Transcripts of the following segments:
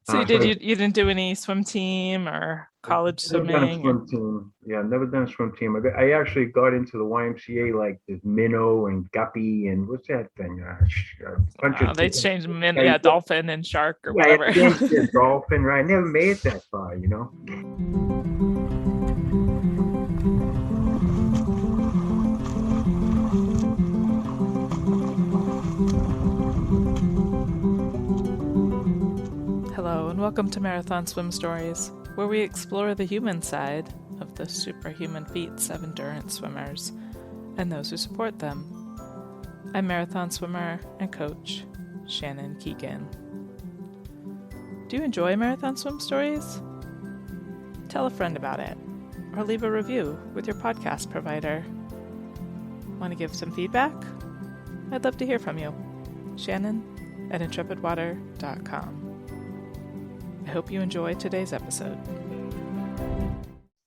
So So you didn't do any swim team or I've college never done a swimming or swim team. Yeah, I've never done a swim team. I actually got into the YMCA like there's minnow and guppy and what's that thing? A bunch of they different. changed Yeah, dolphin and shark or yeah, whatever. yeah, yeah, dolphin, right? I never made it that far. Hello and welcome to Marathon Swim Stories, where we explore the human side of the superhuman feats of endurance swimmers and those who support them. I'm marathon swimmer and coach Shannon Keegan. Do you enjoy Marathon Swim Stories? Tell a friend about it, or leave a review with your podcast provider. Want to give some feedback? I'd love to hear from you. Shannon at intrepidwater.com. I hope you enjoy today's episode.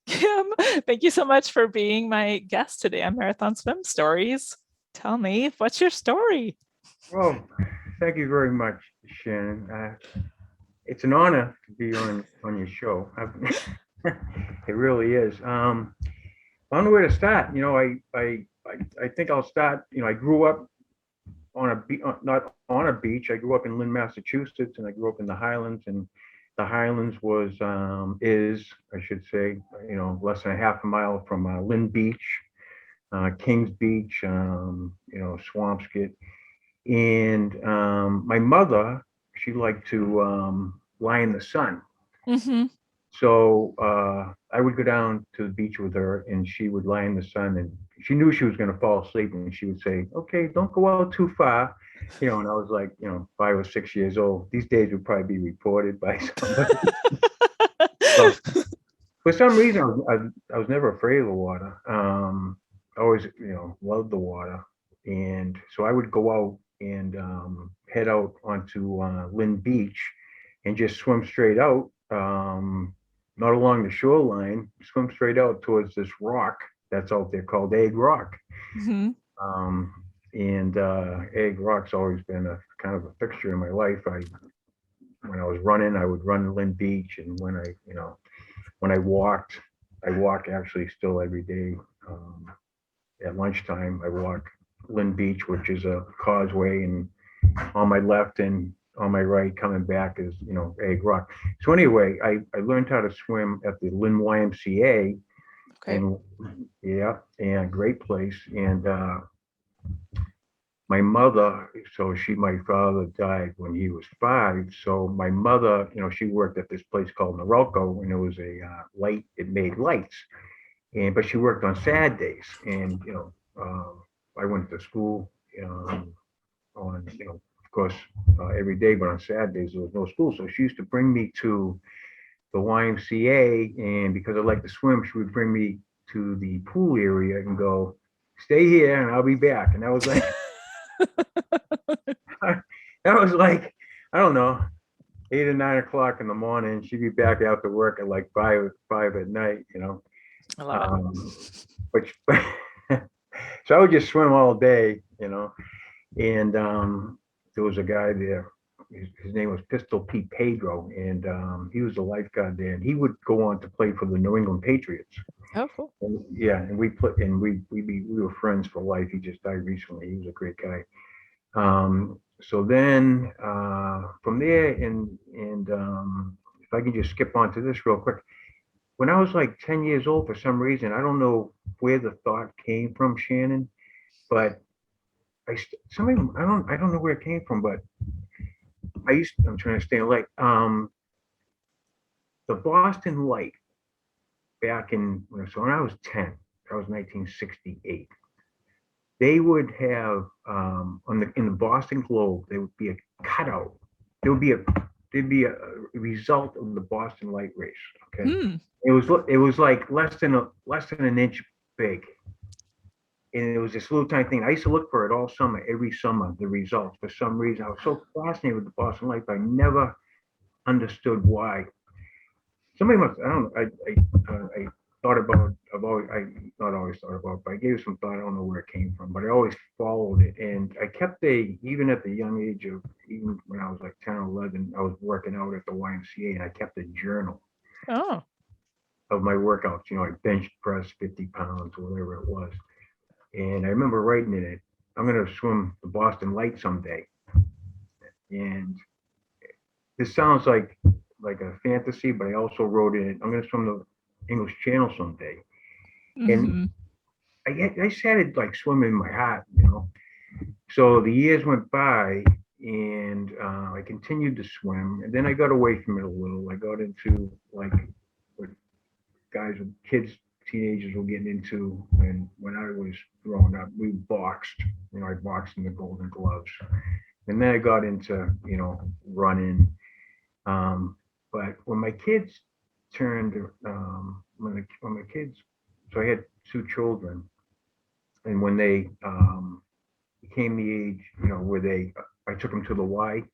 Kim, thank you so much for being my guest today on Marathon Swim Stories. Tell me, what's your story? Well, thank you very much, Shannon. It's an honor to be on your show. It really is. I don't know where to start. I think I'll start. I grew up on not on a beach. I grew up in Lynn, Massachusetts, and I grew up in the Highlands. And the Highlands is, I should say, less than a half a mile from Lynn Beach, Kings Beach, Swampscott. And my mother, she liked to lie in the sun. Mm-hmm. So I would go down to the beach with her, and she would lie in the sun, and she knew she was going to fall asleep, and she would say, "Okay, don't go out too far," And I was like, 5 or 6 years old. These days would probably be reported by somebody. So for some reason, I was never afraid of the water. I always, loved the water, and so I would go out and head out onto Lynn Beach and just swim straight out. Not along the shoreline, swim straight out towards this rock that's out there called Egg Rock. Mm-hmm. Um, and Egg Rock's always been a kind of a fixture in my life. When I was running, I would run Lynn Beach, and when I walk actually still every day. At lunchtime, I walk Lynn Beach, which is a causeway, and on my left and on my right coming back is Egg Rock. So anyway, I learned how to swim at the Lynn YMCA. Okay. And yeah, and great place. And my mother, my father died when he was 5. So my mother, she worked at this place called Norelco, and it was a it made lights. But she worked on sad days. And, I went to school on, of course, every day, but on sad days, there was no school. So she used to bring me to the YMCA. And because I like to swim, she would bring me to the pool area and go, "Stay here and I'll be back." And that was like, I don't know, 8 or 9 o'clock in the morning. She'd be back after work at like five at night. I love Which so I would just swim all day. And there was a guy there. His name was Pistol Pete Pedro, and he was a lifeguard there. And he would go on to play for the New England Patriots. Oh, cool. And, yeah, and we were friends for life. He just died recently. He was a great guy. So then from there, and if I can just skip on to this real quick. When I was like 10 years old, for some reason, I don't know where the thought came from, Shannon, but I don't know where it came from, but I'm trying to stay late. The Boston Light back when I was 10, that was 1968. They would have in the Boston Globe, there would be a cutout. There'd be a result of the Boston Light race. Okay. Mm. It was like less than an inch big, and it was this little tiny thing. I used to look for it all summer, every summer. The results, for some reason, I was so fascinated with the Boston Light, but I never understood why. Somebody must. I don't know. thought about, not always thought about, but I gave it some thought. I don't know where it came from, but I always followed it. And I kept even at the young age of, even when I was like 10 or 11, I was working out at the YMCA and I kept a journal Oh. of my workouts. I bench press 50 pounds or whatever it was. And I remember writing in it, I'm going to swim the Boston Light someday. And this sounds like a fantasy, but I also wrote in it, I'm going to swim the English Channel someday. And Hmm. I started like swimming in my heart. So the years went by, and I continued to swim, and then I got away from it a little. I got into like what guys, kids, teenagers were getting into, and when I was growing up, we boxed. I boxed in the Golden Gloves, and then I got into running. Um, but when my kids turned, when my kids, so I had two children, and when they became the age, where I took them to the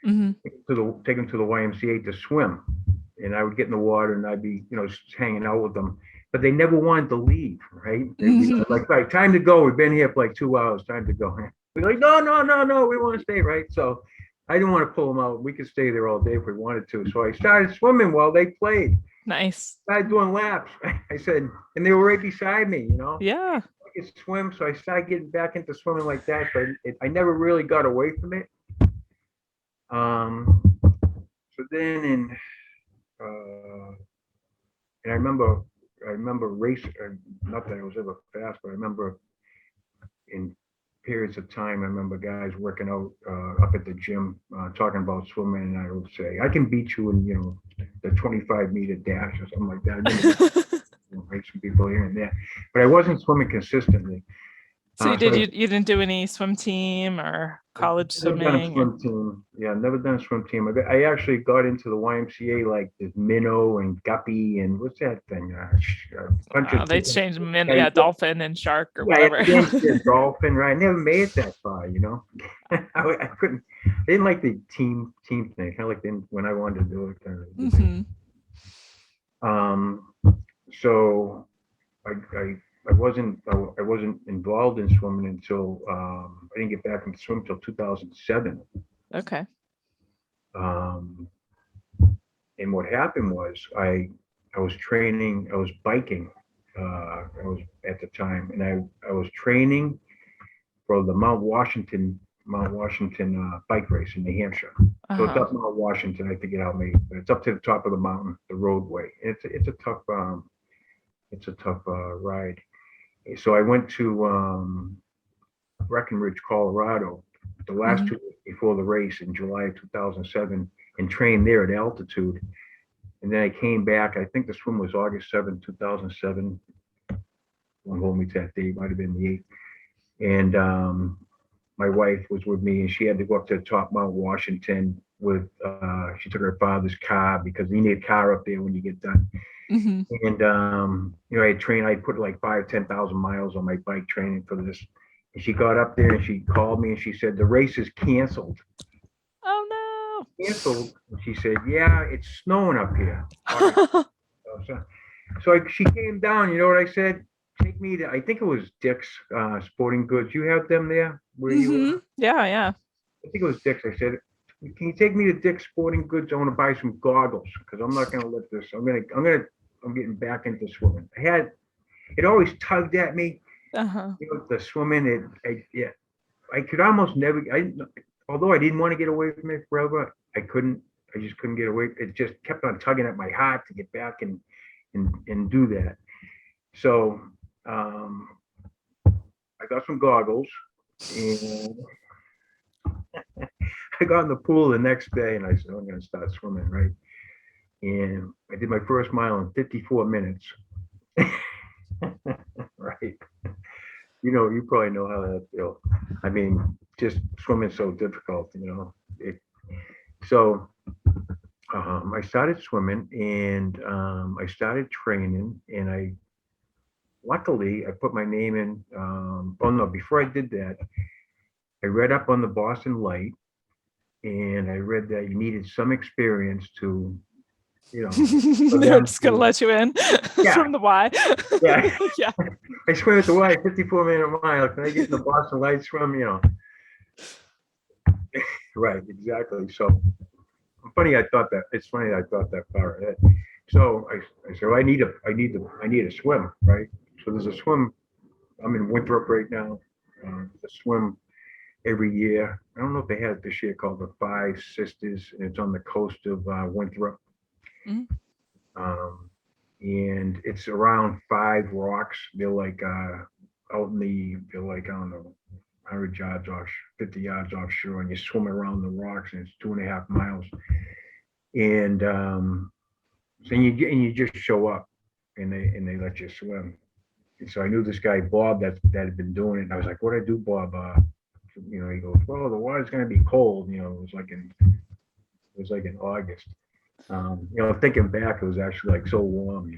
Hmm. take them to the YMCA to swim, and I would get in the water and I'd be, just hanging out with them, but they never wanted to leave, right? They'd be Hmm. like, time to go. We've been here for like 2 hours. Time to go. We're like, no, no, no, no. We want to stay, right? So I didn't want to pull them out. We could stay there all day if we wanted to. So I started swimming while they played. Nice. Started doing laps. I said, and they were right beside me. Yeah. I could swim, so I started getting back into swimming like that. But I never really got away from it. Um, so then uh, and I remember racing. Not that I was ever fast, but I remember in periods of time, I remember guys working out up at the gym talking about swimming, and I would say, I can beat you in the 25-meter dash or something like that. I remember some people here and there, but I wasn't swimming consistently. So you So did you didn't do any swim team or I've college never done a swimming or swim team. Yeah, never done a swim team. I actually got into the YMCA like this minnow and guppy and what's that thing? A bunch of they changed yeah, yeah, dolphin and shark or yeah, whatever. yeah, yeah, dolphin. Right, I never made it that far. I couldn't. I didn't like the team thing. Kind of like when I wanted to do it. Kind of did it. Hmm. Um, so I, I I wasn't involved in swimming until I didn't get back into swim until 2007. Okay. Um, and what happened was I was training. I was biking. I was at the time, and I was training for the Mount Washington bike race in New Hampshire. So it's Uh-huh. up Mount Washington. I forget how many, but it's up to the top of the mountain, the roadway. It's a tough ride. So I went to Breckenridge, Colorado, the last Hmm. 2 weeks before the race in July of 2007, and trained there at altitude. And then I came back. I think the swim was August 7th, 2007. Don't hold me to that date. Might have been the 8th. And my wife was with me, and she had to go up to the top Mount Washington with. She took her father's car because you need a car up there when you get done. Hmm. And I had trained. I put like 5,000-10,000 miles on my bike training for this. And she got up there and she called me and she said the race is canceled. Oh Canceled. And she said, "Yeah, it's snowing up here." All right. no. She came down. You know what I said? Take me to. I think it was Dick's Sporting Goods. You have them there where you Hmm. are? Yeah, yeah. I think it was Dick's. I said, "Can you take me to Dick's Sporting Goods? I want to buy some goggles because I'm not going to let this. I'm getting back into swimming. It always tugged at me. Uh-huh. The swimming. Yeah, I could almost never. Although I didn't want to get away from it forever, I couldn't. I just couldn't get away. It just kept on tugging at my heart to get back and do that. So um, I got some goggles and I got in the pool the next day and I said, I'm going to start swimming, right? And I did my first mile in 54 minutes. Right. You probably know how that feels. I mean, just swimming's so difficult. So I started swimming and I started training and luckily I put my name in. Oh no, before I did that, I read up on the Boston Light and I read that you needed some experience to you know, for They're them just gonna to, let you in yeah, from the Y. yeah. Yeah. I swim at the Y, 54-minute mile. Can I get in the Boston Light swim? Right, exactly. So funny, I thought that it's funny I thought that far ahead. So I said, well, I need a swim, right? So there's a swim. I'm in Winthrop right now. The swim every year. I don't know if they had it this year called the Five Sisters, and it's on the coast of Winthrop. Mhm. Um, and it's around five rocks. They're like out in they're like, I don't know, 100 yards off, 50 yards offshore, and you swim around the rocks, and it's 2.5 miles. And so you just show up, and they let you swim. And so I knew this guy Bob that had been doing it. And I was like, "What do I do, Bob?" He goes, "Well, the water's going to be cold." It was like in August. Thinking back, it was actually like so warm.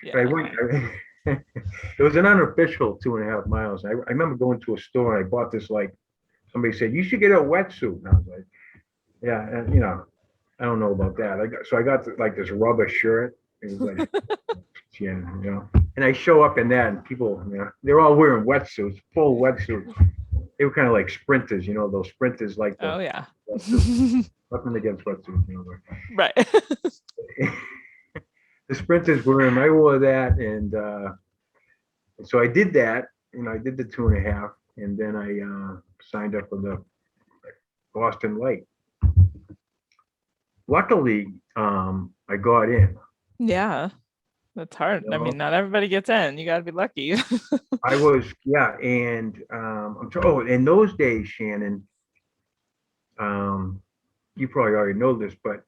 But I Yeah. went. It was an unofficial 2.5 miles. I remember going to a store and I bought this like somebody said you should get a wetsuit, and I was like, yeah, and I don't know about that. I got like this rubber shirt. It was like, yeah, and I show up in that, and people, they're all wearing wetsuits, full wetsuits. They were kind of like sprinters, those sprinters like Oh the yeah. wetsuits. Nothing against wetsuits, Right. but the sprinters were in. I wore that, and so I did that. I did the 2.5, and then I signed up for the Boston Light. Luckily, I got in. Yeah. That's hard. You I know, mean, not everybody gets in. You gotta be lucky. I was, yeah, and in those days, Shannon, um, you probably already know this, but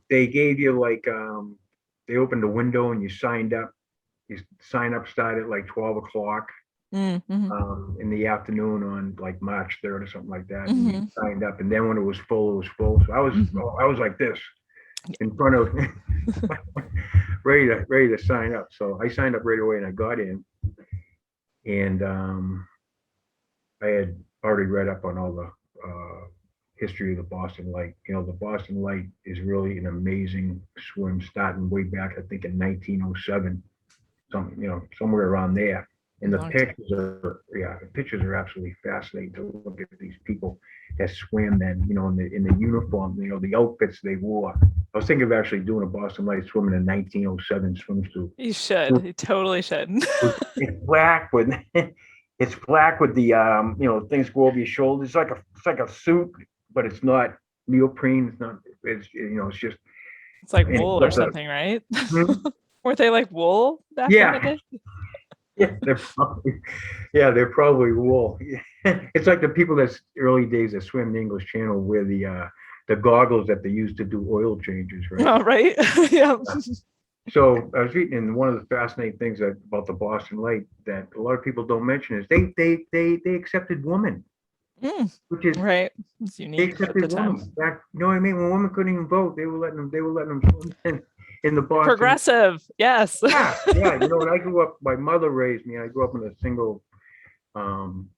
they gave you like they opened the window and you signed up. You sign up started at like 12 o'clock Mm-hmm. in the afternoon on like March 3rd or something like that, and you Hmm. signed up. And then when it was full, it was full. So Hmm. I was like this in front of ready to sign up. So I signed up right away and I got in, and I had already read up on all the history of the Boston Light. The Boston Light is really an amazing swim, starting way back, I think, in 1907, somewhere around there. And Long time. the pictures are absolutely fascinating to look at these people that swam then, in the uniform, the outfits they wore. I was thinking of actually doing a Boston Light swimming in 1907 swimsuit. You should. You totally should. It's black with it's black with the things go over your shoulders. It's like a suit, but it's not neoprene. It's not. It's just It's like and it's wool or got something, right? hmm? Weren't they like wool back in the Yeah, day? yeah, they're probably wool. It's like the people that's early days that swim the English Channel wear the goggles that they used to do oil changes, right? Oh, right. Yeah. So I was reading, and one of the fascinating things about the Boston Light that a lot of people don't mention is they accepted women, Mm, which is right. It's they unique at the accepted time. women. Back, you know what I mean? When women couldn't even vote, they were letting them swim in the Boston. Progressive. Yes. Yeah, yeah. When I grew up, my mother raised me. I grew up in a single um,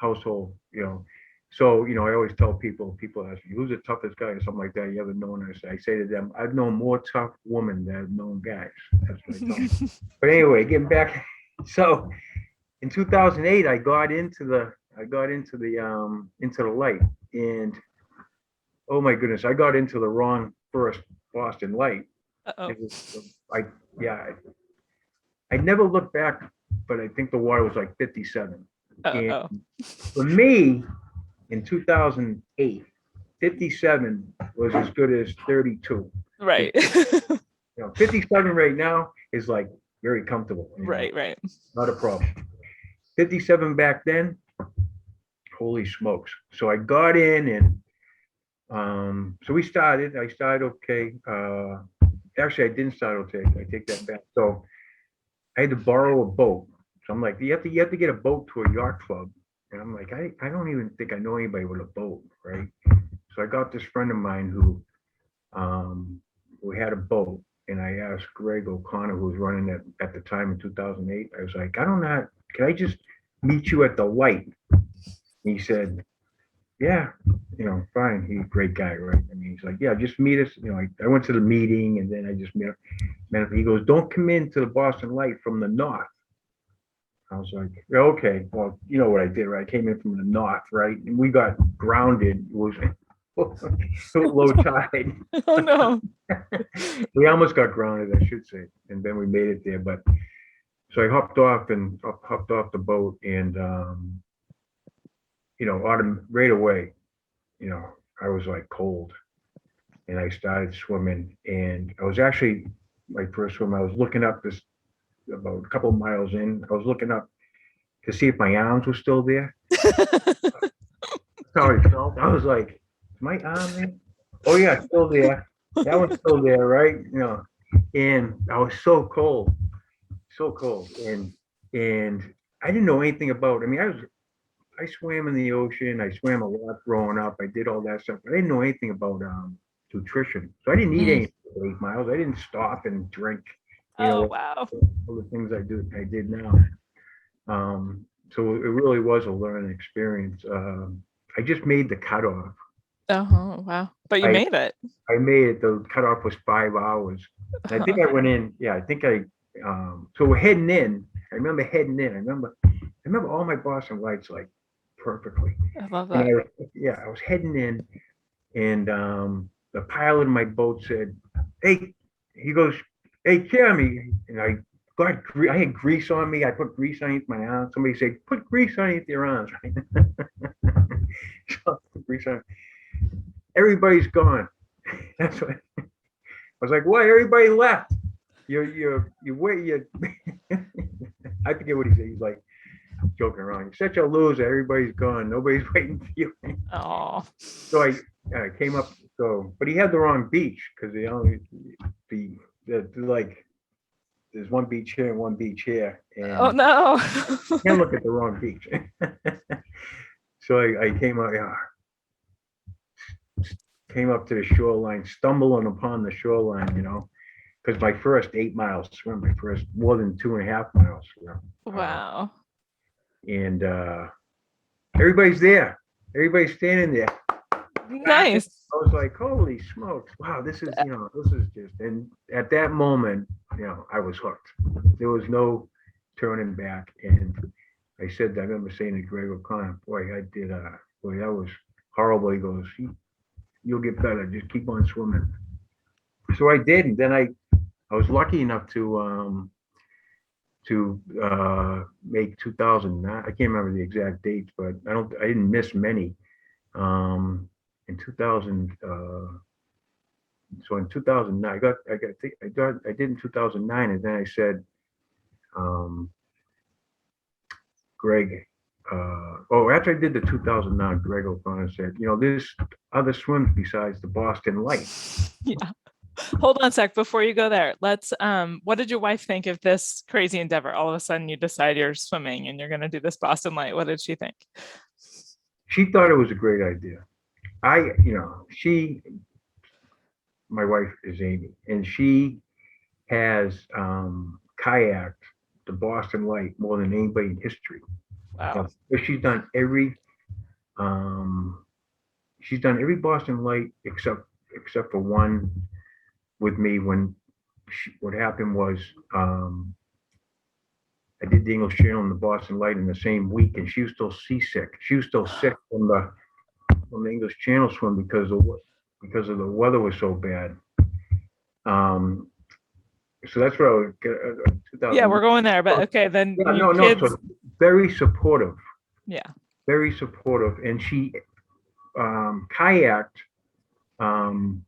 household. So I always tell people ask me who's the toughest guy or something like that you ever known. I say to them, I've known more tough women than I've known guys. That's what I tell them. But anyway, getting back. So in 2008, into the light, and oh my goodness, I got into the wrong first Boston Light. Uh-oh. It was, I yeah, I never looked back, but I think the water was like 57. And Uh-oh. for me, in 2008, 57 was as good as 32. Right. 57 right now is like very comfortable. Right, right. Not a problem. 57 back then, holy smokes. So I got in, and so we started. I started okay. Actually, I didn't start okay. I take that back. So I had to borrow a boat. So I'm like, you have to get a boat to a yacht club. And I'm like, I don't even think I know anybody with a boat, right? So I got this friend of mine who had a boat, and I asked Greg O'Connor, who was running it at the time in 2008. I was like, I don't know, can I just meet you at the light? He said, yeah, fine. He's a great guy, right? I mean, he's like, yeah, just meet us. I went to the meeting and then I just met him. He goes, don't come into the Boston Light from the north. I was like, yeah, okay, well, you know what I did, right? I came in from the north, right? And we got grounded. It was low tide. Oh no. We almost got grounded, I should say, and then we made it there. But so I hopped off the boat, and autumn right away, you know, I was like cold, and I started swimming, and I was actually my first swim. I was looking up this about a couple of miles in. I was looking up to see if my arms were still there. That's how I felt. I was like, is my arm there? Oh yeah, still there. That one's still there, right? And I was so cold, and I didn't know anything about. I mean, I swam in the ocean. I swam a lot growing up. I did all that stuff, but I didn't know anything about nutrition. So I didn't eat Mm. anything for 8 miles. I didn't stop and drink, Oh wow. all the things I did now. So it really was a learning experience. I just made the cutoff. Oh wow. But you I made it. I made it. The cutoff was 5 hours. And I think I went in. Yeah, I think I. So we're heading in. I remember heading in. I remember all my Boston lights like perfectly. I love And that. I was heading in, and the pilot of my boat said, "Hey," he goes, "Hey, Jeremy," and I had grease on me. I put grease underneath my arms. Somebody said, "Put grease underneath your arms." Right? So, grease on. Everybody's gone. That's what I was like. Why everybody left? You wait. You. I forget what he said. He's like joking around. You're such a loser. Everybody's gone. Nobody's waiting for you. Oh. So I came up. So, but he had the wrong beach because the like there's one beach here and one beach here, Oh and no. you can't look at the wrong beach. So I came up to the shoreline, stumbling upon the shoreline, because my first 8 miles swim, my first more than 2.5 miles, Wow. and everybody's there, everybody's standing there. Laughing. Nice. I was like, holy smokes, wow, this is just, and at that moment, I was hooked. There was no turning back. And I said, I remember saying to Greg O'Connor, boy, boy, that was horrible. He goes, you'll get better. Just keep on swimming. So I did. And then I was lucky enough to make 2009. I can't remember the exact dates, but I didn't miss many. In 2000, so in 2009, I did in 2009, and then I said, um, Greg, after I did the 2009, Greg O'Connor said, there's other swims besides the Boston Light. Yeah. Hold on a sec before you go there. Let's what did your wife think of this crazy endeavor? All of a sudden you decide you're swimming and you're gonna do this Boston Light. What did she think? She thought it was a great idea. My wife is Amy, and she has kayaked the Boston Light more than anybody in history. Wow. She's done um, every Boston Light except for one with me. What happened was I did the English Channel and the Boston Light in the same week, and she was still seasick. She was still sick from the English Channel swim because of the weather was so bad. So that's what I was. Yeah, 2000. we're going there, but okay, then Yeah, you no. kids. So very supportive, Yeah. very supportive, and she kayaked um,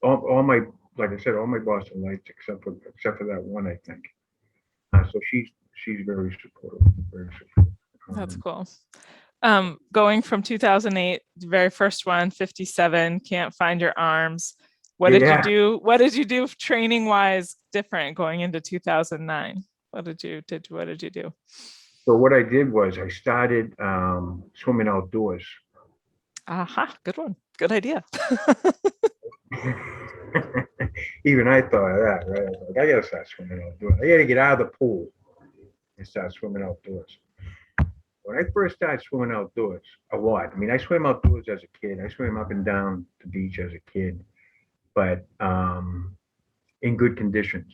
all my, like I said, all my Boston Lights except for that one, I think. So she's very supportive, very supportive. That's cool. Going from 2008, the very first one, 57, can't find your arms. What did you Yeah. do? What did you do training wise different going into 2009? What did you do? So what I did was I started swimming outdoors. Aha, good one. Good idea. Even I thought of that, right? I was like, I gotta start swimming outdoors. I gotta get out of the pool and start swimming outdoors. when I first started swimming outdoors, a lot. I mean, I swam outdoors as a kid. I swam up and down the beach as a kid, but in good conditions.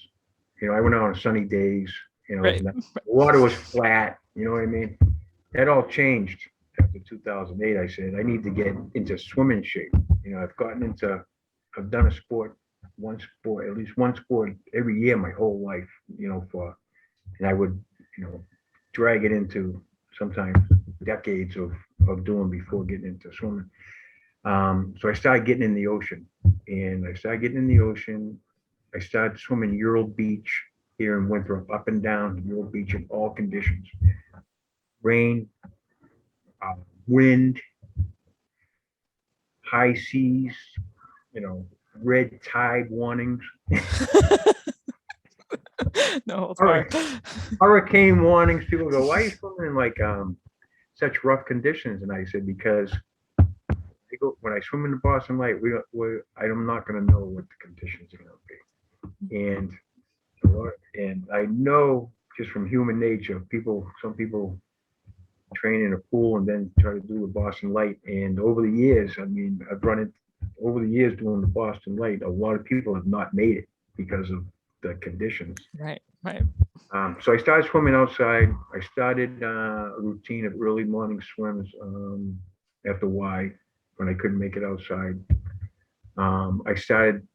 I went out on sunny days. Right. The water was flat. You know what I mean? That all changed after 2008. I said I need to get into swimming shape. I've done a sport, at least one sport every year my whole life. And I would, you know, drag it into sometimes decades of doing before getting into swimming. So I started getting in the ocean, and I started getting in the ocean. I started swimming Ural Beach here in Winthrop, up and down Ural Beach in all conditions, rain, uh, wind, high seas, red tide warnings, No holds barred. hurricane warnings. People go, "Why are you swimming in such rough conditions?" And I said, "Because when I swim in the Boston Light, I'm not going to know what the conditions are going to be, and I know just from human nature, some people train in a pool and then try to do the Boston Light. And over the years, I mean, I've run it over the years doing the Boston Light. A lot of people have not made it because of the conditions. Right, right. So I started swimming outside. I started a routine of early morning swims after Y when I couldn't make it outside. I started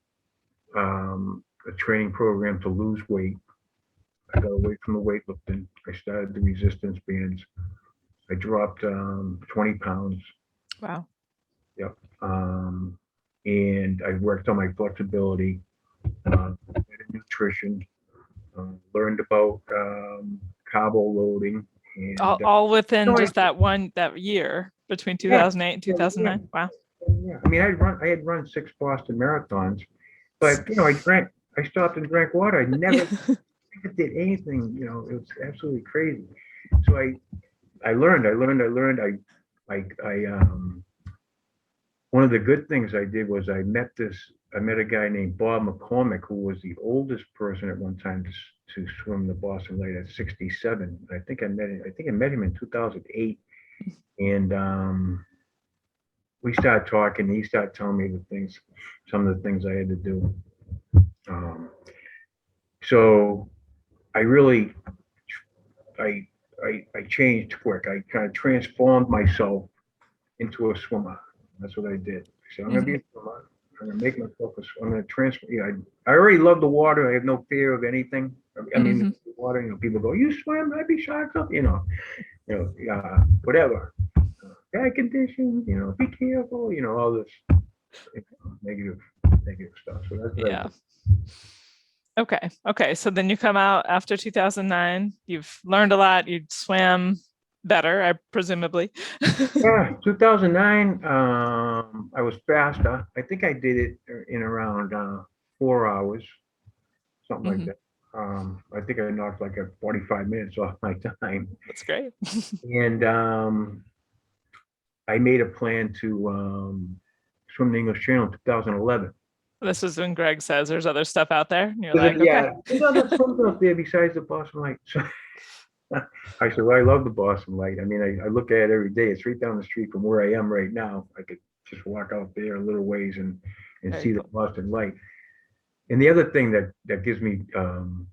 a training program to lose weight. I got away from the weightlifting. I started the resistance bands. I dropped 20 pounds. Wow. Yep. And I worked on my flexibility, nutrition, learned about carbo loading. And All within no, just that year between yeah, 2008 and yeah, 2009. Wow. yeah. I mean, I had run 6 Boston marathons, but I stopped and drank water. I never did anything. It was absolutely crazy. So I learned. One of the good things I did was I met a guy named Bob McCormick, who was the oldest person at one time to swim the Boston Light at 67. I think I met him in 2008, and we started talking. He started telling me some of the things I had to do. Um, so I really, I, I changed quick. I kind of transformed myself into a swimmer. That's what I did. I said, I'm going to be a swimmer. I'm going to make myself I'm going to transfer. I already love the water. I have no fear of anything. I mean, the water, people go, you swim, I'd be shocked up, whatever. Bad conditions, be careful, all this negative stuff. So that's what I did. Okay. So then you come out after 2009. You've learned a lot. You swam better, presumably. Yeah, 2009. I was faster. I think I did it in around 4 hours, something like that. I think I knocked like a 45 minutes off my time. That's great. And I made a plan to swim the English Channel in 2011. This is when Greg says there's other stuff out there. And you're like, Yeah, okay. there's other swims out there besides the Boston Light. So I said, well, I love the Boston Light. I mean, I look at it every day. It's right down the street from where I am right now. I could just walk out there a little ways and see the Boston Light. And the other thing that gives me kind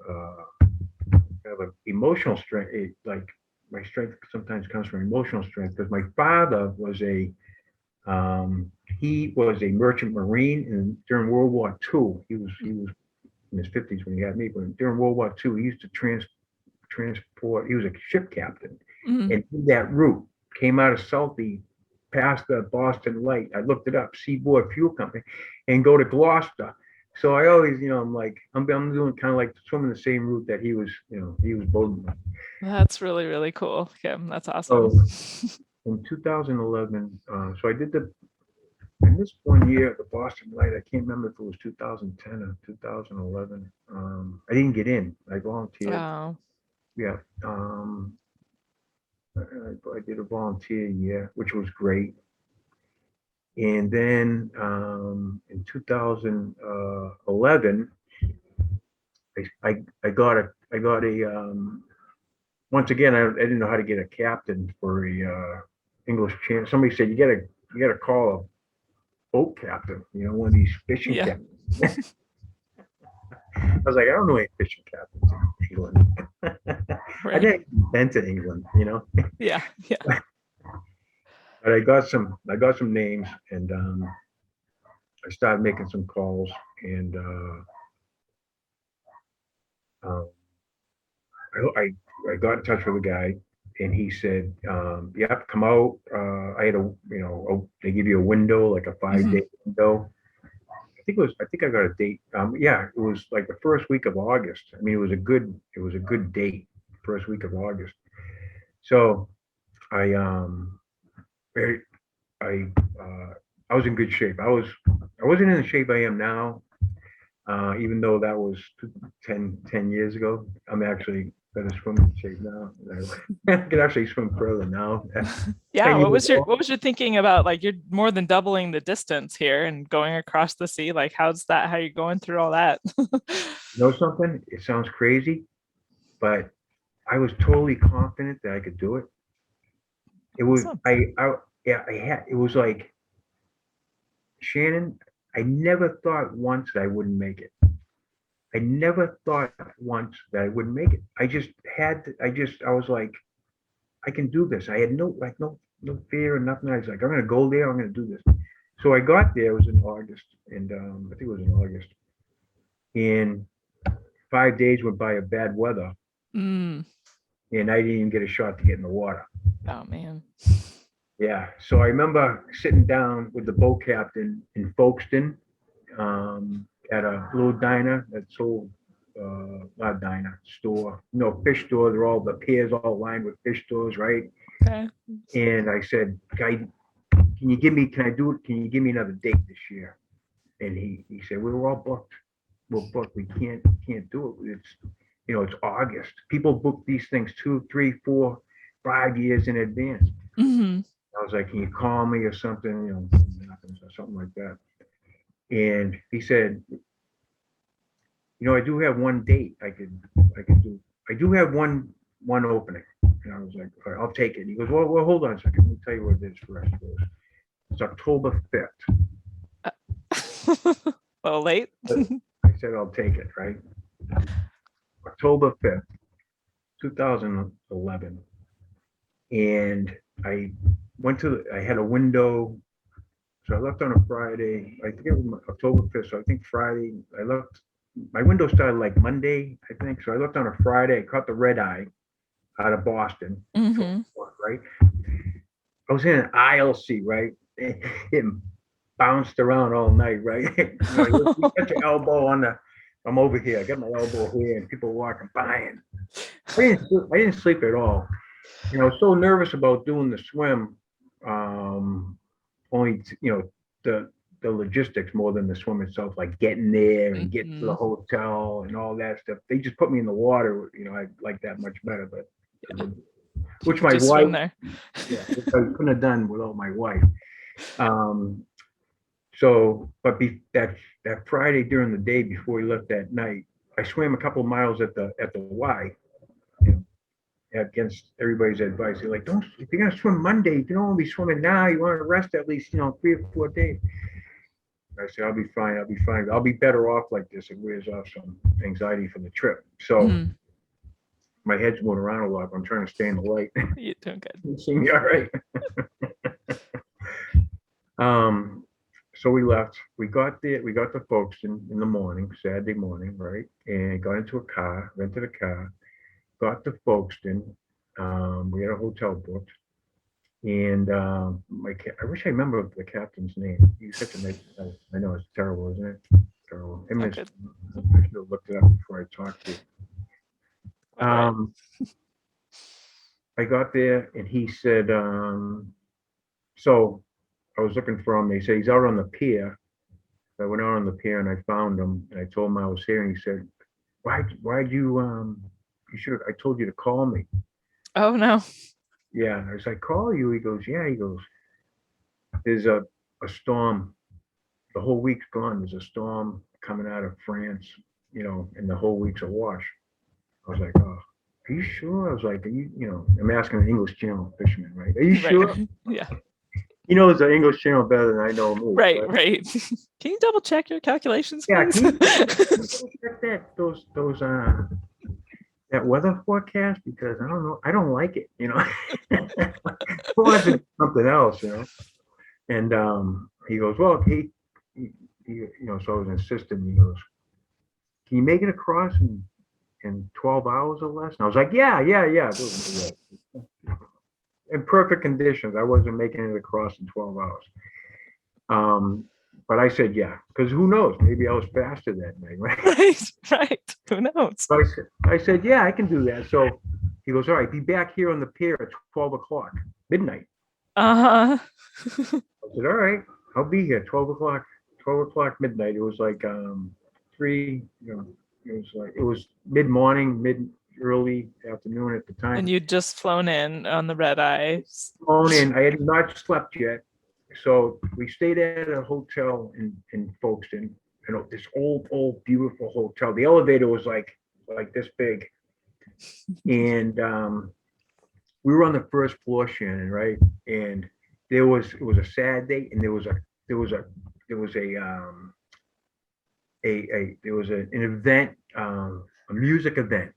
of an emotional strength, like my strength sometimes comes from emotional strength, because my father was he was a merchant marine, and during World War II, he was in his 50s when he had me, but during World War II, he used to transport. He was a ship captain, and that route came out of Southie, past the Boston Light. I looked it up, Seaboard Fuel Company, and go to Gloucester. So I always, I'm doing kind of like swimming the same route that he was boating. That's really, really cool, Kim. That's awesome. So in 2011, so I did in this one year, the Boston Light, I can't remember if it was 2010 or 2011. I didn't get in. I volunteered. Oh. Yeah. I did a volunteer year, which was great. And then in 2011, I got a one once again, I didn't know how to get a captain for a English channel. Somebody said you gotta call a boat captain, one of these fishing Yeah. captains. I was like, I don't know any fishing captains in England. I Right. didn't been to England. Yeah. Yeah. But I got some names, and I started making some calls, and um, I got in touch with a guy, and he said, "You have to come out." I had they give you a window, like a five Hmm. day window. I think I got a date. Yeah, it was like the first week of August. I mean, it was a good date, first week of August. So I I I, I was in good shape. I wasn't in the shape I am now, even though that was 10 years ago. I'm actually better swimming shape now. I can actually swim further now. Yeah. 10 What years was your old. what was your thinking about, like, you're more than doubling the distance here and going across the sea? Like, how's that? How you going through all that? You know something? It sounds crazy, but I was totally confident that I could do it. It was Awesome. I yeah, it was like, Shannon, I never thought once that I wouldn't make it. I never thought once that I wouldn't make it. I was like, I can do this. I had no fear or nothing. I was like, I'm gonna go there, I'm gonna do this. So I got there, it was in August, and I think it was in August. And 5 days went by of bad weather, Mm. and I didn't even get a shot to get in the water. Oh man. Yeah. So I remember sitting down with the boat captain in Folkestone, at a little diner that sold, not diner, store, fish store. They're all, the piers all lined with fish stores, right? Okay. And I said, can I do it? Can you give me another date this year? And he said, we're all booked. We're booked. We can't do it. It's August. People book these things 2, 3, 4, 5 years in advance. Hmm. I was like, can you call me or something? Or something like that. And he said, I do have one date I could do. I do have one opening. And I was like, all right, I'll take it. He goes, well, hold on a second. Let me tell you what it is first. He goes, it's October 5th. A little late. I said, I'll take it, right? October 5th, 2011. And I had a window. So I left on a Friday. I think it was October 5th. So I think Friday, I left. My window started like Monday, I think. So I left on a Friday. I caught the red eye out of Boston, Hmm. right? I was in an aisle seat, right? It bounced around all night, right? You got your elbow I'm over here. I got my elbow here, and people walking by, and I didn't sleep at all. I was so nervous about doing the swim. Um, only the the logistics more than the swim itself, like getting there and getting to the Hmm. hotel and all that stuff. They just put me in the water. I like that much better, but Yeah. You which could my just swim wife, there. yeah, which I couldn't have done without my wife. Um, but that Friday during the day before we left that night, I swam a couple of miles at the Y, you against everybody's advice. They're like, don't, if you're gonna swim Monday, you don't want to be swimming now. You want to rest at least 3 or 4 days. I said, I'll be fine. I'll be fine. I'll be better off like this. It wears off some anxiety from the trip. So Hmm. my head's moving around a lot. But I'm trying to stay in the light. You're doing good. You see me all right? Um, so we left. We got there. We got to Folkestone in the morning, Saturday morning, right? And got into a car, rented a car, got to Folkestone. We had a hotel booked. And I wish I remember the captain's name. He's such a nice guy. I know it's terrible, isn't it? Terrible. All good. I should have looked it up before I talked to you. Quite all right. Um, I got there and he said, so I was looking for him. They say he's out on the pier. I went out on the pier and I found him and I told him I was here and he said, why'd you should have, I told you to call me. Oh no. Yeah. I was like, call you? He goes, yeah. He goes, there's a storm. The whole week's gone. There's a storm coming out of France, and the whole week's a wash. I was like, oh. are you sure? I was like, are you, I'm asking an English Channel fisherman, right? Are you Right. sure? Yeah. He knows the English Channel better than I know me, Right. but Right. Can you double check your calculations, yeah, please? can you double check that weather forecast? Because I don't know, I don't like it, I wanted something else. And he goes, well, so I was insistent. He goes, can you make it across in 12 hours or less? And I was like, yeah, yeah, yeah. In perfect conditions. I wasn't making it across in 12 hours. Um, but I said, yeah, because who knows? Maybe I was faster that night, right? Right. Right. Who knows? So I said, yeah, I can do that. So he goes, all right, be back here on the pier at 12 o'clock, midnight. Uh-huh. I said, all right, I'll be here 12 o'clock midnight. It was like three, it was mid morning, mid early afternoon at the And time. you'd just flown in on the red eyes. Phone in. I had not slept yet. So we stayed at a hotel in Folkestone, this old, beautiful hotel. The elevator was like this big. And we were on the first floor, Shannon, right? And it was a Saturday, and there was an event, a music event.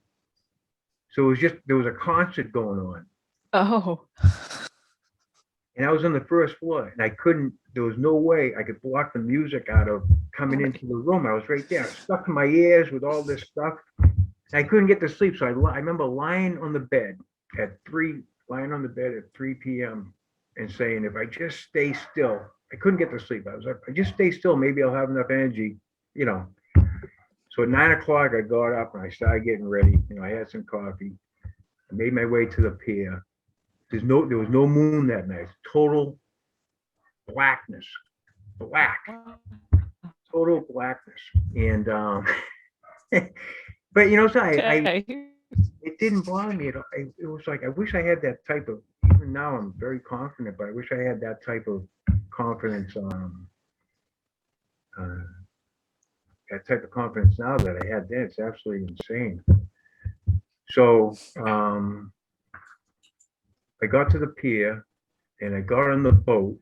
So it was just there was a concert going on, Oh. and I was on the first floor, and I couldn't. There was no way I could block the music out of coming into the room. I was right there, stuck in my ears with all this stuff. I couldn't get to sleep, so I remember lying on the bed at 3 p.m. and saying, if I just stay still, I couldn't get to sleep. I was like, if I just stay still, maybe I'll have enough energy, you know. So at 9 o'clock, I got up and I started getting ready. I had some coffee. I made my way to the pier. There was no moon that night. Total blackness, black, total blackness. And but so I Okay. it didn't bother me at all. It was like I wish I had that type of. Even now, I'm very confident, but I wish I had that type of confidence. Uh, that type of confidence now that I had then. It's absolutely insane. So I got to the pier and I got on the boat,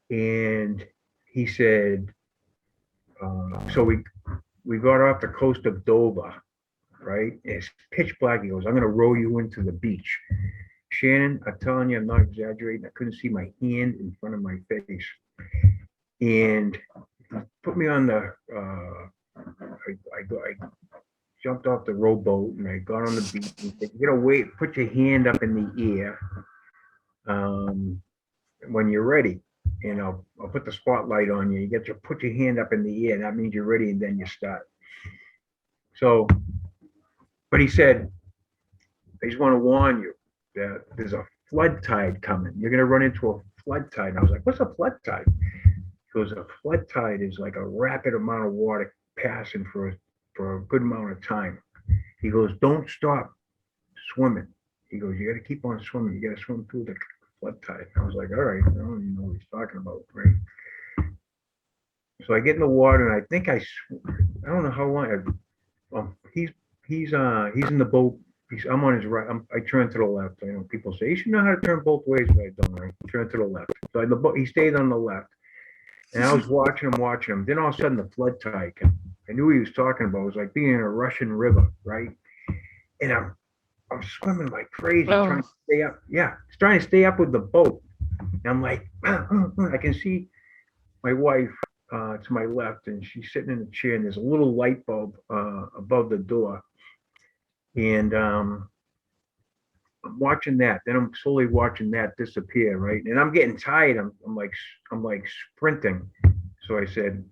and he said, so we got off the coast of Dover, right? It's pitch black. He goes, I'm going to row you into the beach. Shannon, I'm telling you, I'm not exaggerating. I couldn't see my hand in front of my face. And put me on I jumped off the rowboat and I got on the beach and said, you gotta wait, put your hand up in the air when you're ready. And I'll put the spotlight on you. You get to put your hand up in the air. That means you're ready, and then you start. So, but he said, I just want to warn you that there's a flood tide coming. You're going to run into a flood tide. And I was like, what's a flood tide? He goes, a flood tide is like a rapid amount of water passing for a good amount of time. He goes, don't stop swimming. He goes, you got to keep on swimming. You got to swim through the flood tide. I was like, all right, I don't even know what he's talking about, right? So I get in the water, and I think I don't know how long. He's in the boat. I'm on his right. I turn to the left. I know people say you should know how to turn both ways, but I don't. I turn to the left. So the boat, he stayed on the left, and I was watching him. Then all of a sudden, the flood tide came. I knew what he was talking about. It was like being in a Russian river, right? And I'm swimming like crazy, trying Oh. to stay up. Yeah, trying to stay up with the boat. And I'm like, I can see my wife to my left, and she's sitting in a chair, and there's a little light bulb above the door. And I'm watching that. Then I'm slowly watching that disappear, right? And I'm getting tired. I'm like sprinting. So I said,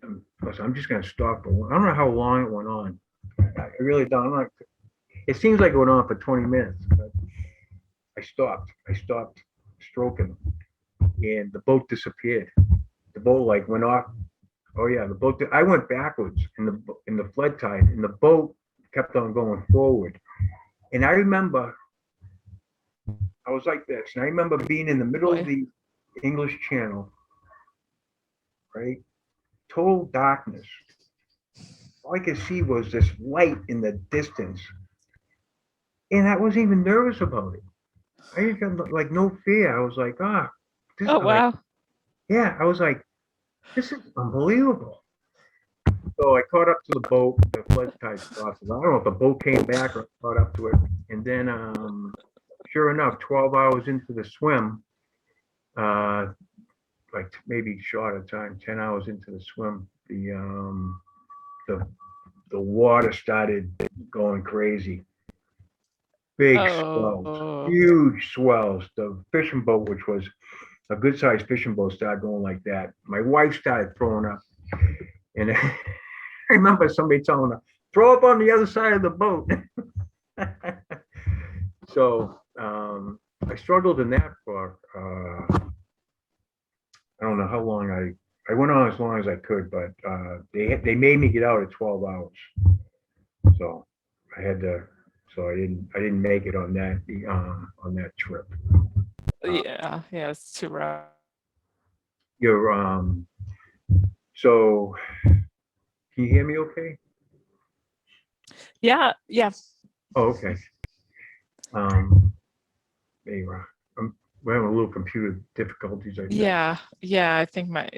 I'm just gonna stop. I don't know how long it went on. I really don't. I'm not. It seems like it went on for 20 minutes, but I stopped. I stopped stroking, and the boat disappeared. The boat like went off. Oh yeah, the boat. I went backwards in the flood tide, and the boat kept on going forward. And I remember I was like this, and I remember being in the middle of Boy. the English Channel, right? Total darkness. All I could see was this light in the distance, and I wasn't even nervous about it. I didn't got like no fear. I was like, this Oh, like, wow. yeah, I was like, this is unbelievable. So I caught up to the boat, the flood tide stopped. I don't know if the boat came back or caught up to it. And then, sure enough, 12 hours into the swim, uh, like maybe short of time, 10 hours into the swim, the, the water started going crazy. Big swells, Oh, huge swells. The fishing boat, which was a good sized fishing boat, started going like that. My wife started throwing up. And I remember somebody telling her, throw up on the other side of the boat. So I struggled in that for I don't know how long I went on as long as I could, but they made me get out at 12 hours. So I had to. So I didn't make it on that trip. Uh, yeah. Yeah, it's too rough. you're so can you hear me okay? Yeah, yeah. Oh, okay. Um, there you are. We're having a little computer difficulties, I think. Yeah, yeah, I think my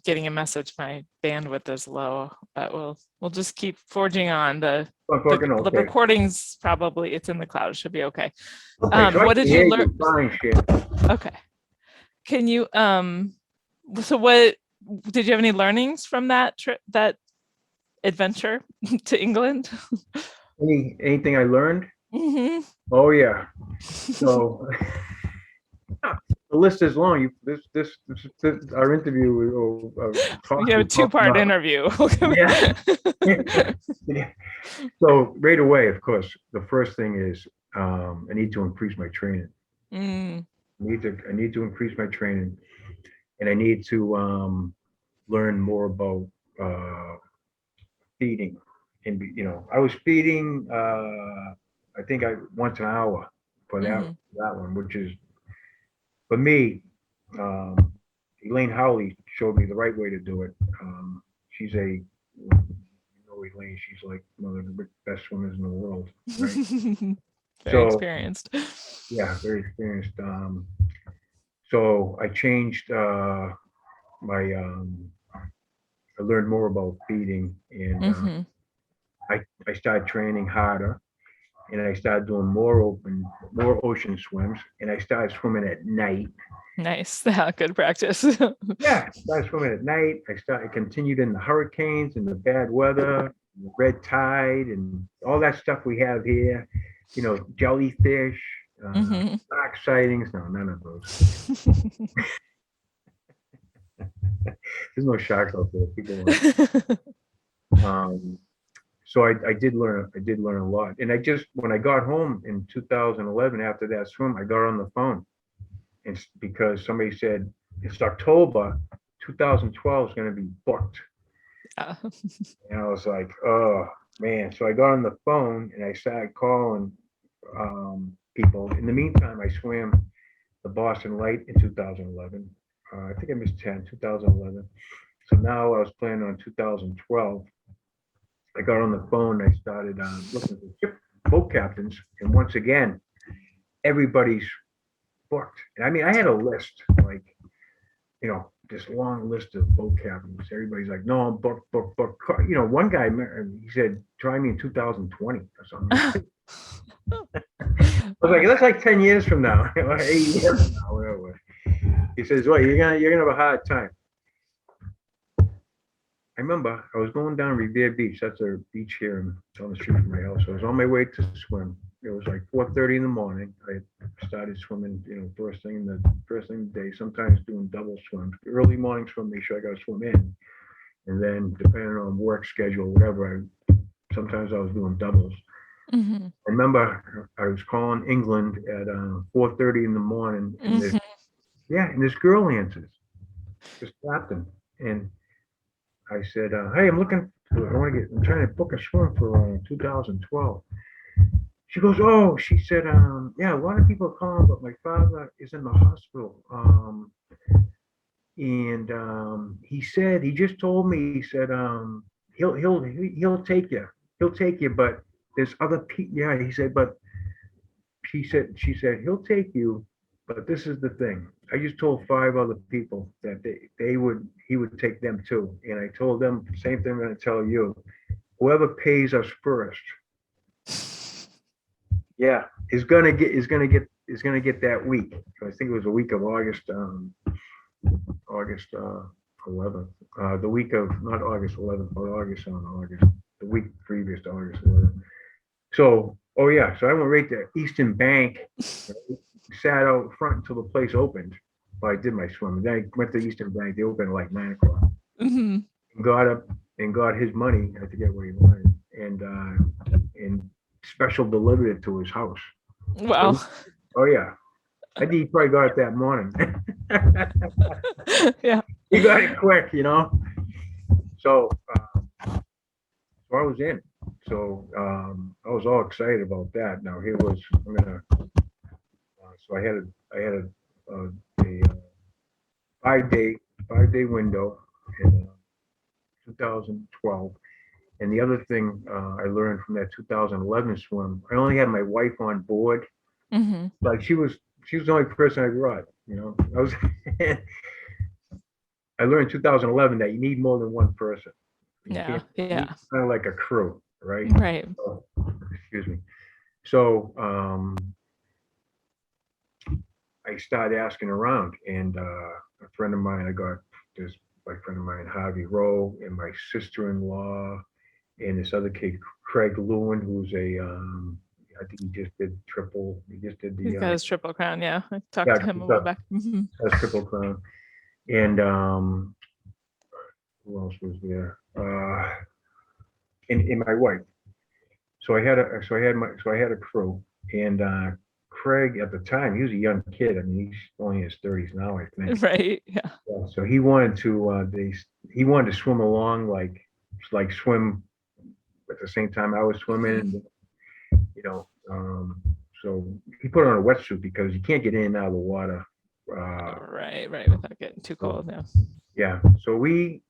getting a message, my bandwidth is low, but we'll just keep forging on. I'm The talking the okay. recordings probably it's in the cloud, it should be okay. Okay, so I What can did you hear learn? you fine, Shannon. Okay. Can you so what did you have any learnings from that trip, that adventure to England? Anything I learned? Hmm. Oh yeah. So the list is long. This our interview or talk You have a we're talking two-part about. interview. Yeah. Yeah. So right away, of course, the first thing is I need to increase my training. Mm, I need to increase my training, and I need to learn more about uh, feeding. And I was feeding. I think I once an hour for mhm, that one, which is for me. Um, Elaine Howley showed me the right way to do it. She's Elaine. She's like one of the best swimmers in the world, right? very So experienced. yeah, very experienced. So I changed my. I learned more about feeding, and Hmm. I started training harder, and I started doing more ocean swims, and I started swimming at night. Nice. Yeah, good practice. Yeah, I started swimming at night. I continued in the hurricanes and the bad weather, the red tide, and all that stuff we have here. Jellyfish, Hmm. shark sightings. No, none of those. There's no sharks out there. People are. Um, so I did learn. I did learn a lot. And when I got home in 2011 after that swim, I got on the phone, and because somebody said it's October 2012 is going to be booked. Yeah. And I was like, oh man. So I got on the phone and I started calling people. In the meantime, I swam the Boston Light in 2011. I think I missed 2011. So now I was planning on 2012. I got on the phone. I started looking for ship boat captains. And once again, everybody's booked. And I mean, I had a list, like, this long list of boat captains. Everybody's like, no, I'm booked, booked, booked. One guy, he said, try me in 2020 or something. I was like, Wow. that's like 10 years from now, 8 years from now, whatever. He says, well, you're gonna have a hard time. I remember I was going down Revere Beach. That's a beach here on the street from my house. I was on my way to swim. It was like 4:30 in the morning. I started swimming, first thing in the day. Sometimes doing double swims. Early morning swim, make sure I got to swim in, and then depending on work schedule, whatever. Sometimes I was doing doubles. Hmm. I remember I was calling England at 4:30 in the morning, and Hmm. this girl answers, this captain, and I said, "Hey, I'm trying to book a swim for 2012." She goes, "Oh," she said, "Yeah, a lot of people are calling, but my father is in the hospital, and he just told me, he said, he'll take you, but there's other people. Yeah, he said, but she said, he'll take you, but this is the thing. I just told 5 other people that he would take them too. And I told them the same thing I'm going to tell you. Whoever pays us first, yeah, is gonna get that week. I think it was a week of August 11th. The week of not August 11th, but August, the week previous to August 11th. So, oh yeah, so I went right to Eastern Bank, sat out front until the place opened. Well, I did my swim. Then I went to Eastern Bank. They opened at like 9 o'clock. Hmm. Got up and got his money. I forget what he wanted, and special delivered it to his house. Wow. So, oh yeah, I think he probably got it that morning. Yeah. He got it quick, you know. So, so I was in. So I was all excited about that. Now here was I'm gonna. So I had a 5 day 5 day window in 2012. And the other thing I learned from that 2011 swim, I only had my wife on board. Hmm. Like she was the only person I brought. You know, I was. I learned in 2011 that you need more than one person. You Yeah. can't. You need Yeah. kind of like a crew, right? Right. So, excuse me. So I started asking around, and a friend of mine, I got this my friend of mine, Harvey Rowe, and my sister-in-law, and this other kid, Craig Lewin, who's I think he just did triple. He just did He's the got his triple crown. Yeah. I talked yeah, to him a he's while back. Hmm. has triple crown, and who else was there? And my wife. So I had a crew, and Craig at the time he was a young kid. I mean, he's only in his 30s now, I think. Right. Yeah. Yeah, so he wanted to swim along like swim at the same time I was Hmm. swimming, you know. So he put on a wetsuit because you can't get in and out of the water. Uh, Right. Right. Without getting too so cold. Yeah. yeah, so we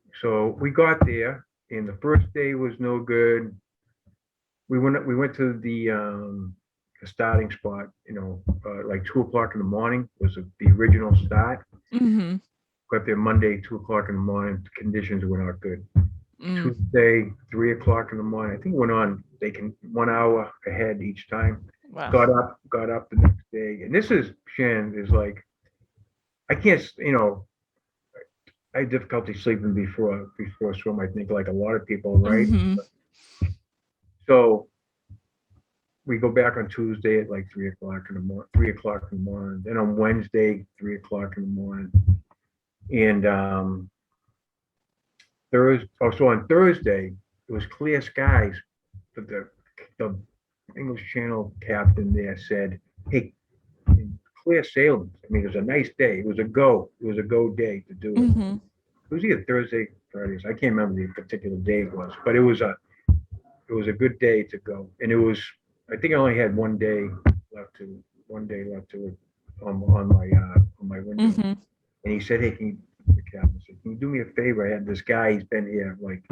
got there, and the first day was no good. We went to the starting spot, like 2 o'clock in the morning was the original start. Hmm. Got there Monday, 2 o'clock in the morning. The conditions were not good. Mm. Tuesday, 3 o'clock in the morning. I think it went on. They can 1 hour ahead each time. Wow. Got up the next day, and this is Shannon is like I can't, I had difficulty sleeping before swim. I think like a lot of people, right? Hmm. So we go back on Tuesday at like 3 o'clock in the morning. 3 o'clock in the morning. Then on Wednesday, 3 o'clock in the morning, and so on Thursday it was clear skies, but the English Channel captain there said, "Hey, clear sailing. I mean, it was a nice day. It was a go. It was a go day to do it. Hmm. It was either Thursday, Fridays. I can't remember the particular day it was, but it was a good day to go. And it was. I think I only had one day left to it on my window. Hmm. And he said, "Hey, the captain said, can you do me a favor? I had this guy. He's been here like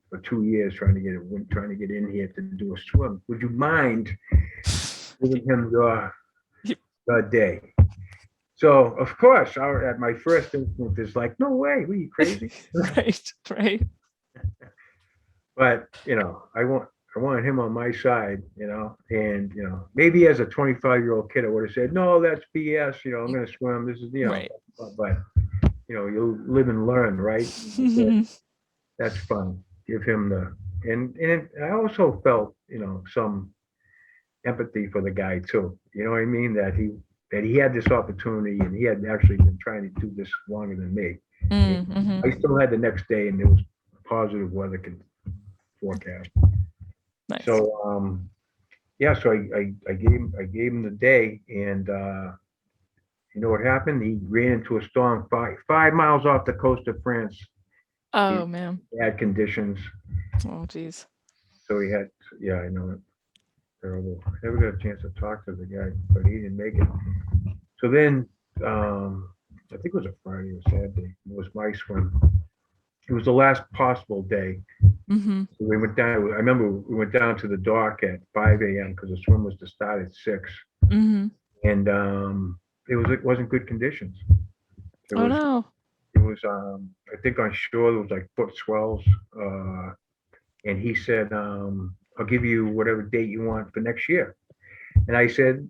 for 2 years trying to get in here to do a swim. Would you mind giving him your day?" So of course, at my first instinct is like, no way, what are you crazy? Right. Right. But I wanted him on my side, and maybe as a 25-year-old kid, I would have said, no, that's BS. I'm going to swim. This is, Right. but you'll live and learn, right? Hmm. That's fun. Give him and I also felt, some empathy for the guy too. You know what I mean? That he had this opportunity and he had actually been trying to do this longer than me. And Hmm. I still had the next day and there was positive weather forecast. Nice. So yeah, so I gave him the day, and you know what happened? He ran into a storm 5 miles off the coast of France. He Oh man. had conditions, Oh geez. so he had. Yeah, I know it. Terrible. I never got a chance to talk to the guy, but he didn't make it. So then, I think it was a Friday or Saturday. It was my swim. It was the last possible day. Hmm. So we went down. I remember we went down to the dock at 5 a.m. because the swim was to start at 6. Mm-hmm. and it wasn't good conditions. It Oh was no. I think on shore there was like foot swells, and he said, I'll give you whatever date you want for next year. And I said,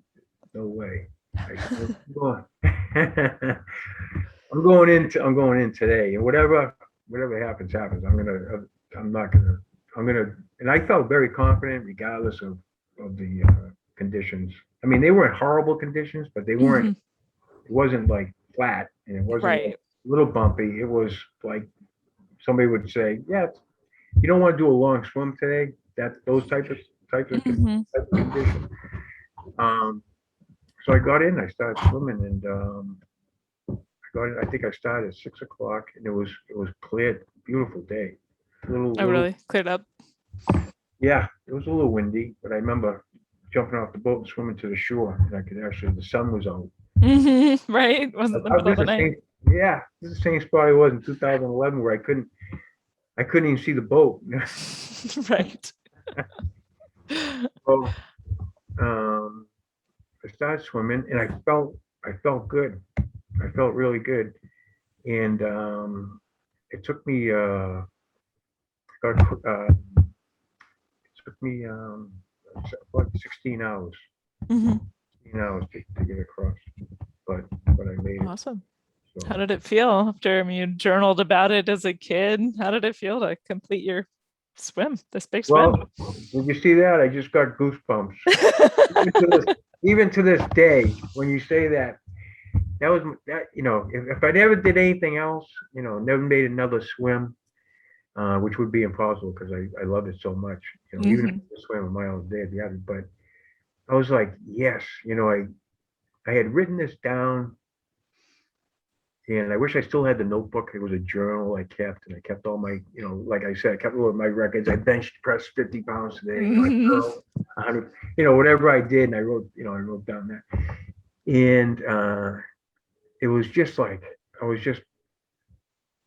no way. I said, I'm going. I'm going in today, and whatever happens, happens. I'm not gonna, I'm gonna, and I felt very confident regardless of the conditions. I mean, they weren't horrible conditions, but they weren't, Hmm. it wasn't like flat and it wasn't like Right. a little bumpy. It was like somebody would say, yeah, you don't want to do a long swim today. Those Hmm. type of conditions. Um, so I got in, I started swimming, and I think I started at 6 o'clock, and it was clear, beautiful day. Oh, Little, really? Cleared up. yeah, it was a little windy, but I remember jumping off the boat and swimming to the shore, and I could actually, the sun was out. Hmm. Right? Wasn't the middle This of the is the night. same, yeah, this is the same spot I was in 2011 where I couldn't even see the boat. Right. So, um, I started swimming, and I felt good. I felt really good, and it took me it took me about 16 hours, Hmm. 16 hours to get across, but I made it. Awesome. How So, did it feel after you journaled about it as a kid? How did it feel to complete your swim, this big swim? well, when you see that, I just got goosebumps. Even to this, even to this day, when you say that, that was that. If I never did anything else, never made another swim, which would be impossible because I love it so much. Even if Hmm. I swam a mile a day, I'd be happy. But I was like, yes, I had written this down, and I wish I still had the notebook. It was a journal I kept, and I kept all my, like I said, I kept all of my records. I bench pressed 50 pounds today. I Hmm. curled 100, whatever I did, and I wrote down that, and it was just like I was just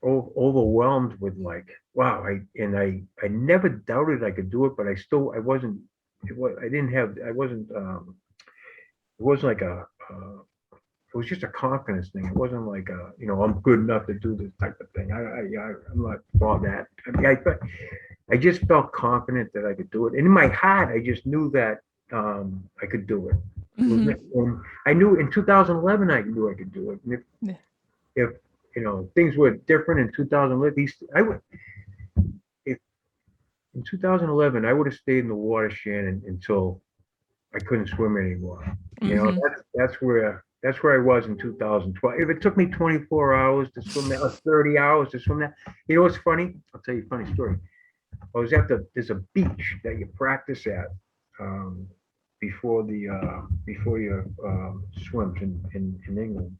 overwhelmed with like, wow. I never doubted I could do it, but I wasn't. I didn't have. I wasn't. It wasn't like it was just a confidence thing. It wasn't like I'm good enough to do this type of thing. I'm not for that. I just felt confident that I could do it. And in my heart, I just knew that I could do it. It was, Hmm. and I knew in 2011 I knew I could do it. And Yeah. if things were different in 2011, I would if in 2011 I would have stayed in the water, Shannon, until I couldn't swim anymore. Hmm. That's where I was in 2012. If it took me 24 hours to swim that, or 30 hours to swim that, what's funny? I'll tell you a funny story. There's a beach that you practice at um, before you swims in England.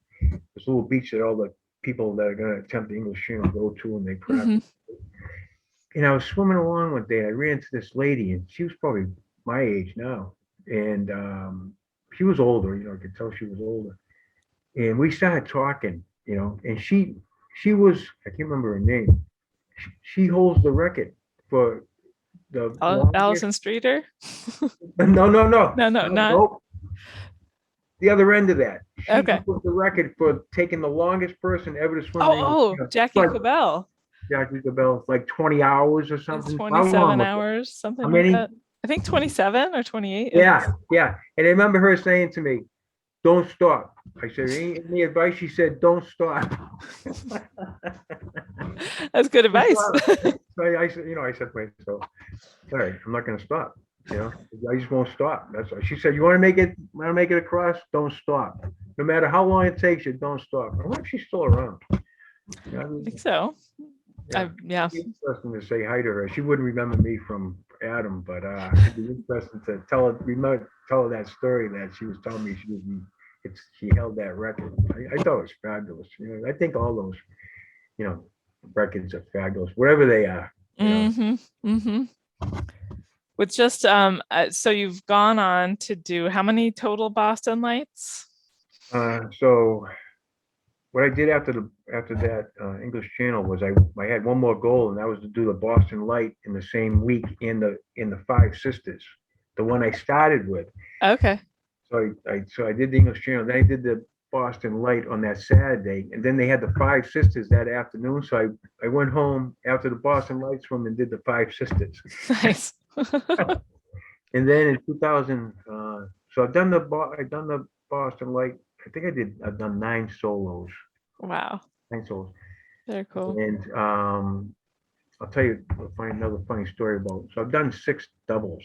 This little beach that all the people that are going to attempt the English Channel go to, and they Hmm. practice. And I was swimming along one day, and I ran into this lady, and she was probably my age now, and she was older. I could tell she was older, and we started talking. And she was, I can't remember her name. She holds the record for the longest. Allison Streeter? No, no, no, No, no, no, not. no. The other end of that, she Okay. holds the record for taking the longest person ever to swim the English Oh, Channel. It's Jackie like Cobell. Jackie Gabelle, it's like 20 hours or It's something. How long 27 was it? hours, How something like many? that. I think 27 or 28. Yeah, yeah. And I remember her saying to me, "Don't stop." I said, "Any advice?" She said, "Don't stop." That's good advice. So I said, I said to myself, "All right, I'm not going to stop. I just won't stop." That's all. She said, "You want to make it across? Don't stop. No matter how long it takes you, don't stop." I wonder if she's still around. Yeah, I think so. yeah. Yeah. It'd be interesting to say hi to her. She wouldn't remember me from Adam, but it'd be interesting to tell her that story that she was telling me she held that record. I thought it was fabulous. I think all those, you know, records are fabulous, whatever they are. Hmm. Hmm. With just so you've gone on to do how many total Boston Lights? So what I did after that English Channel was I had one more goal, and that was to do the Boston Light in the same week in the Five Sisters, the one I started with. Okay. So I did the English Channel, then I did the Boston Light on that Saturday, and then they had the Five Sisters that afternoon. So I went home after the Boston Light swim and did the Five Sisters. Nice. And then in 2000, so I've done the Boston Light. I think I've done Wow. 9 solos. Very cool. And I'll tell you another funny story about. So I've done 6 doubles.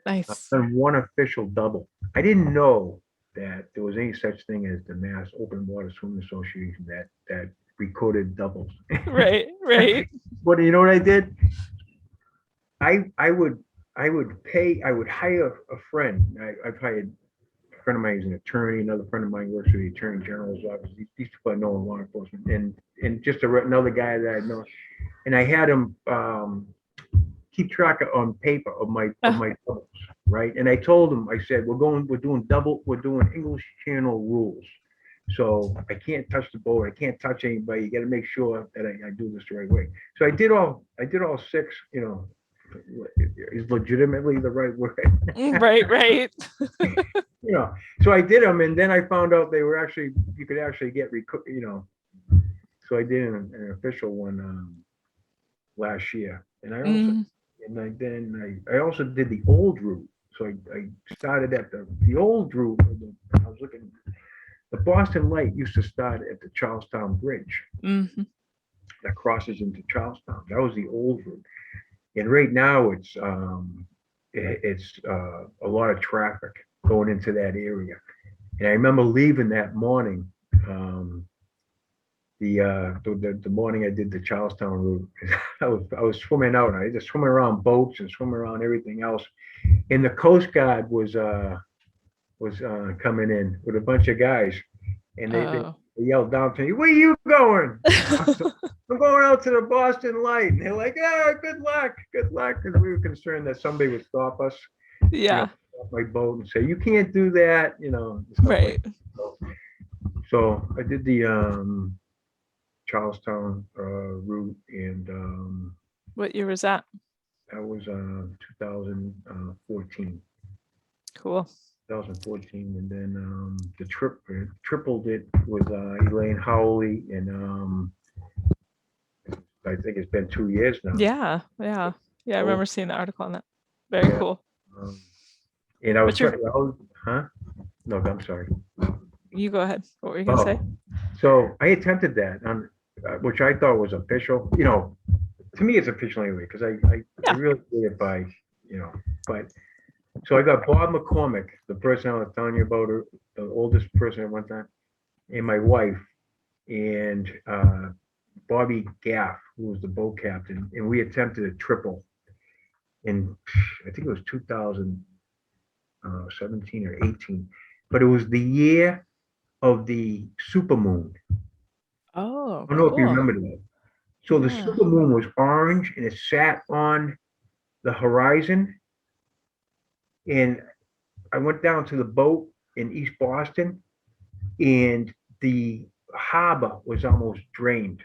I've Nice. done one official double. I didn't know that there was any such thing as the Mass Open Water Swimming Association that recorded doubles. Right, right. But you know what I did? I would I would hire a friend. I've hired a friend of mine is an attorney. Another friend of mine works for the Attorney General's office. These people I know in law enforcement, and just another guy that I know. And I had him keep track on paper of my doubles, right? And I told him, I said, we're doing English Channel rules. So I can't touch the boat. I can't touch anybody. You got to make sure that I do this the right way. So I did all 6. Is legitimately the right word. Right, right. So I did them, and then I found out you could actually get So I did an official one last year, and I also did the old route. So I started at the old route. I was looking. The Boston Light used to start at the Charlestown Bridge Mm-hmm. that crosses into Charlestown. That was the old route, and right now it's a lot of traffic going into that area. And I remember leaving that morning. The morning I did the Charlestown route, I was swimming out. I just swimming around boats and swimming around everything else, and the Coast Guard was coming in with a bunch of guys, and they yelled down to me, "Where are you going?" I'm going out to the Boston Light, and they're like, "Oh, good luck," because we were concerned that somebody would stop us, Yeah. off my boat and say, "You can't do that," stuff Right. like that. So I did the Charlestown route, and What year was that? that was 2014. Cool. 2014, and then the tripled it with Elaine Howley, and I think it's been 2 years now. Yeah, yeah. Yeah, I remember seeing the article on that. Very cool. And I was, What's your- huh? No, I'm sorry. You go ahead. What were you gonna say? So I attempted that on, which I thought was official. To me, it's official anyway because I Yeah. really did it by, but. So I got Bob McCormick, the person I was telling you about, the oldest person at one time, and my wife, and Bobby Gaff, who was the boat captain, and we attempted a triple in, I think it was 2017 or 18, but it was the year of the supermoon. Oh, I don't know if you cool. remember that. So the Yeah. supermoon was orange and it sat on the horizon. And I went down to the boat in East Boston, and the harbor was almost drained.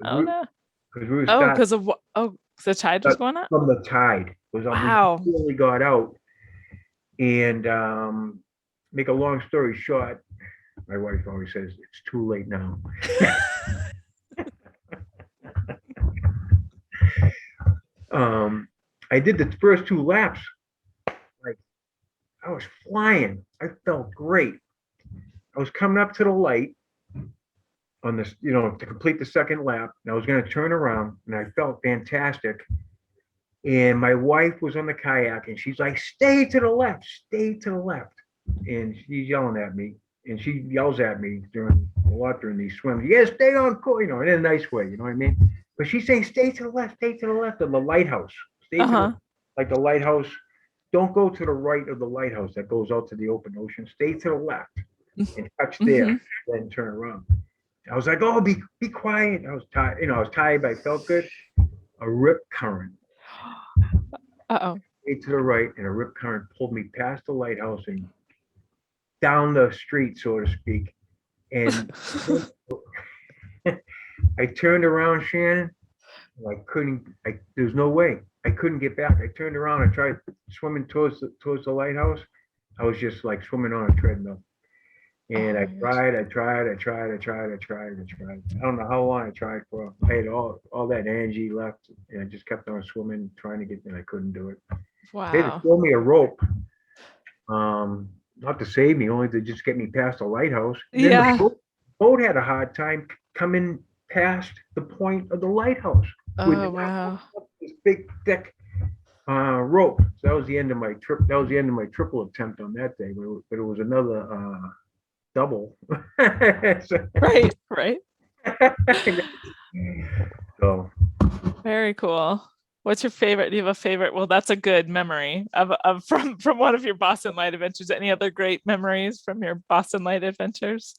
Oh no. Because we were Oh, starting because of what? Oh, the tide was going up. from the tide. Wow. We really got out. And make a long story short, my wife always says it's too late now. I did the first 2 laps. Like, I was flying. I felt great. I was coming up to the light on this, to complete the second lap, and I was going to turn around, and I felt fantastic. And my wife was on the kayak, and she's like, "Stay to the left, stay to the left." And she's yelling at me, and she yells at me during these swims. You gotta stay on course, in a nice way, you know what I mean? But she's saying, "Stay to the left, stay to the left of the lighthouse. Stay to like the lighthouse. Don't go to the right of the lighthouse that goes out to the open ocean. Stay to the left and touch there, then turn around." I was like, "Oh, be quiet." I was tired, I was tired, but I felt good. A rip current. Uh-oh. To the right, and a rip current pulled me past the lighthouse and down the street, so to speak. And I turned around, Shannon. There's no way. I couldn't get back. I turned around and tried swimming towards the lighthouse. I was just like swimming on a treadmill. Oh And my gosh. I don't know how long I tried for. I had all that energy left, and I just kept on swimming, trying to get, and I couldn't do it. They had to Wow. throw me a rope, not to save me, only to just get me past the lighthouse. Then the Yeah. boat had a hard time coming past the point of the lighthouse with Oh wow. this big thick rope. So that was the end of my trip. That was the end of my triple attempt on that day, but it was another double. So, Right, right. so, Very cool. What's your favorite? Do you have a favorite? Well, that's a good memory of from one of your Boston Light adventures. Any other great memories from your Boston Light adventures?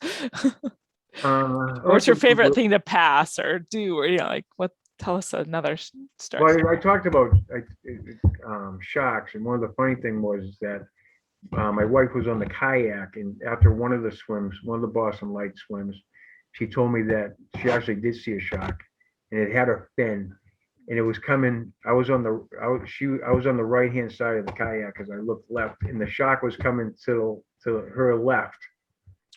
Or like what's your favorite thing to pass or do? Or like what? Tell us another story. well, I talked about sharks, and one of the funny thing was that my wife was on the kayak, and after one of the swims, one of the Boston Light swims, she told me that she actually did see a shark, and it had a fin, and it was coming. I was on the right hand side of the kayak because I looked left, and the shark was coming to her left,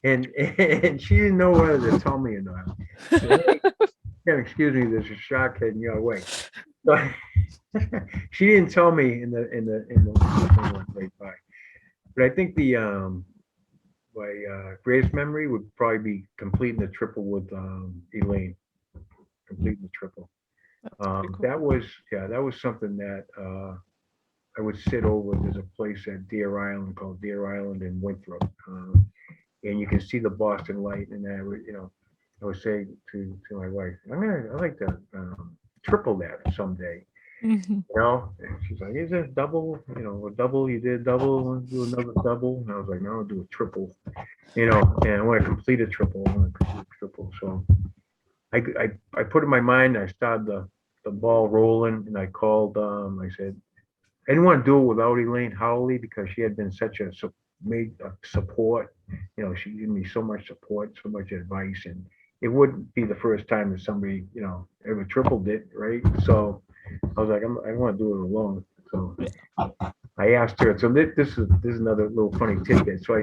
and and she didn't know whether to tell me or not. She said, "Hey, excuse me, there's a shark heading your way." So, she didn't tell me in the thing went right by. But I think the my greatest memory would probably be completing the triple with Elaine, completing the triple. That's pretty cool. That was something that I would sit over. There's a place at Deer Island called Deer Island in Winthrop, and you can see the Boston Light. And I would, I would say to my wife, I like to triple that someday. Mhm. And she's like, is it double? A double, you did a double, want to do another double? And I was like, no, I'll do a triple, and I want to complete a triple. I want to complete a triple. So I put in my mind, I started the ball rolling, and I called, I said, I didn't want to do it without Elaine Howley because she had been such a made a support. She gave me so much support, so much advice, and it wouldn't be the first time that somebody, ever tripled it, right? So I was like, I don't want to do it alone. So I asked her. So this is another little funny tidbit. So I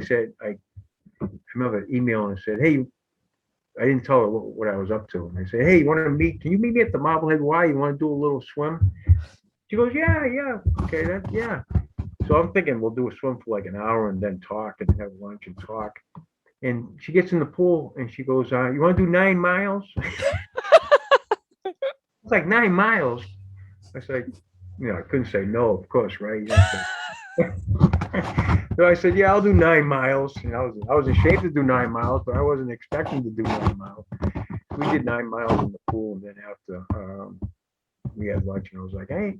remember emailing and said, hey, I didn't tell her what I was up to. And I said, hey, you want to meet? Can you meet me at the Marblehead Y? You want to do a little swim? She goes, yeah, yeah, okay, yeah. So I'm thinking we'll do a swim for like an hour and then talk and have lunch and talk. And she gets in the pool and she goes, you want to do 9 miles? It's like 9 miles. I said, I couldn't say no, of course, right? So I said, yeah, I'll do 9 miles. And I was in shape to do 9 miles, but I wasn't expecting to do 9 miles. We did 9 miles in the pool, and then after we had lunch, and I was like, hey,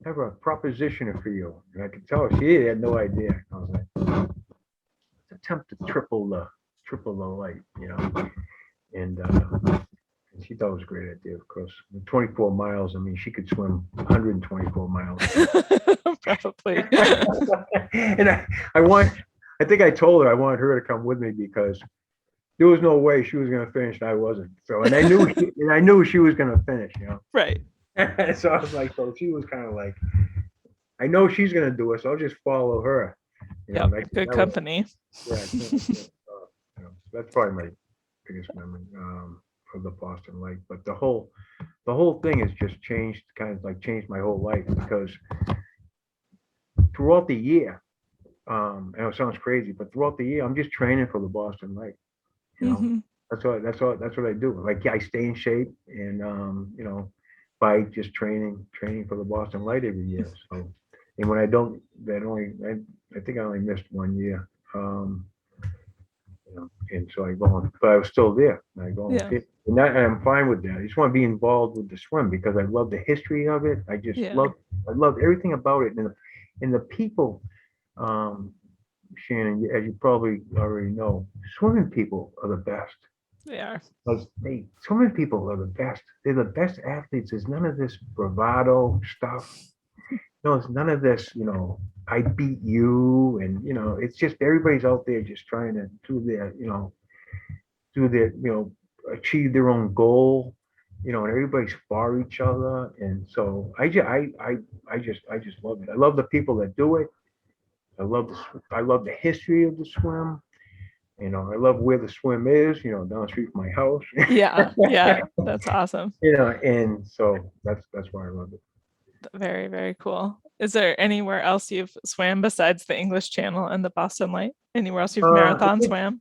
I have a proposition for you. And I could tell her she had no idea. I was like, let's attempt to triple the light, And she thought it was a great idea, of course. 24 miles, I mean, she could swim 124 miles. Probably. And I think I told her I wanted her to come with me because there was no way she was going to finish and I wasn't. So, and I knew she was going to finish. Right. So I was like, so she was kind of like, I know she's going to do it, so I'll just follow her. Yep. Good That was, company. yeah, that's probably my biggest memory of the Boston Light. But the whole thing has just changed, kind of like changed my whole life because throughout the year, I know it sounds crazy, but throughout the year, I'm just training for the Boston Light. You know, Hmm. that's what I do. Like I stay in shape, and by just training for the Boston Light every year. So, and when I don't, I think I only missed 1 year. And so I but I was still there. I Yeah. volunteered, and I'm fine with that. I just want to be involved with the swim because I love the history of it. Yeah. I love everything about it, and the people. Um, Shannon, as you probably already know, swimming people are the best. They are. Because swimming people are the best. They're the best athletes. There's none of this bravado stuff. No, it's none of this, I beat you. And, it's just everybody's out there just trying to achieve their own goal, and everybody's for each other. And so I just love it. I love the people that do it. I love the history of the swim. I love where the swim is, down the street from my house. Yeah, yeah, that's awesome. And so that's why I love it. Very, very cool. Is there anywhere else you've swam besides the English Channel and the Boston Light? Anywhere else you've Uh, I marathon did swam?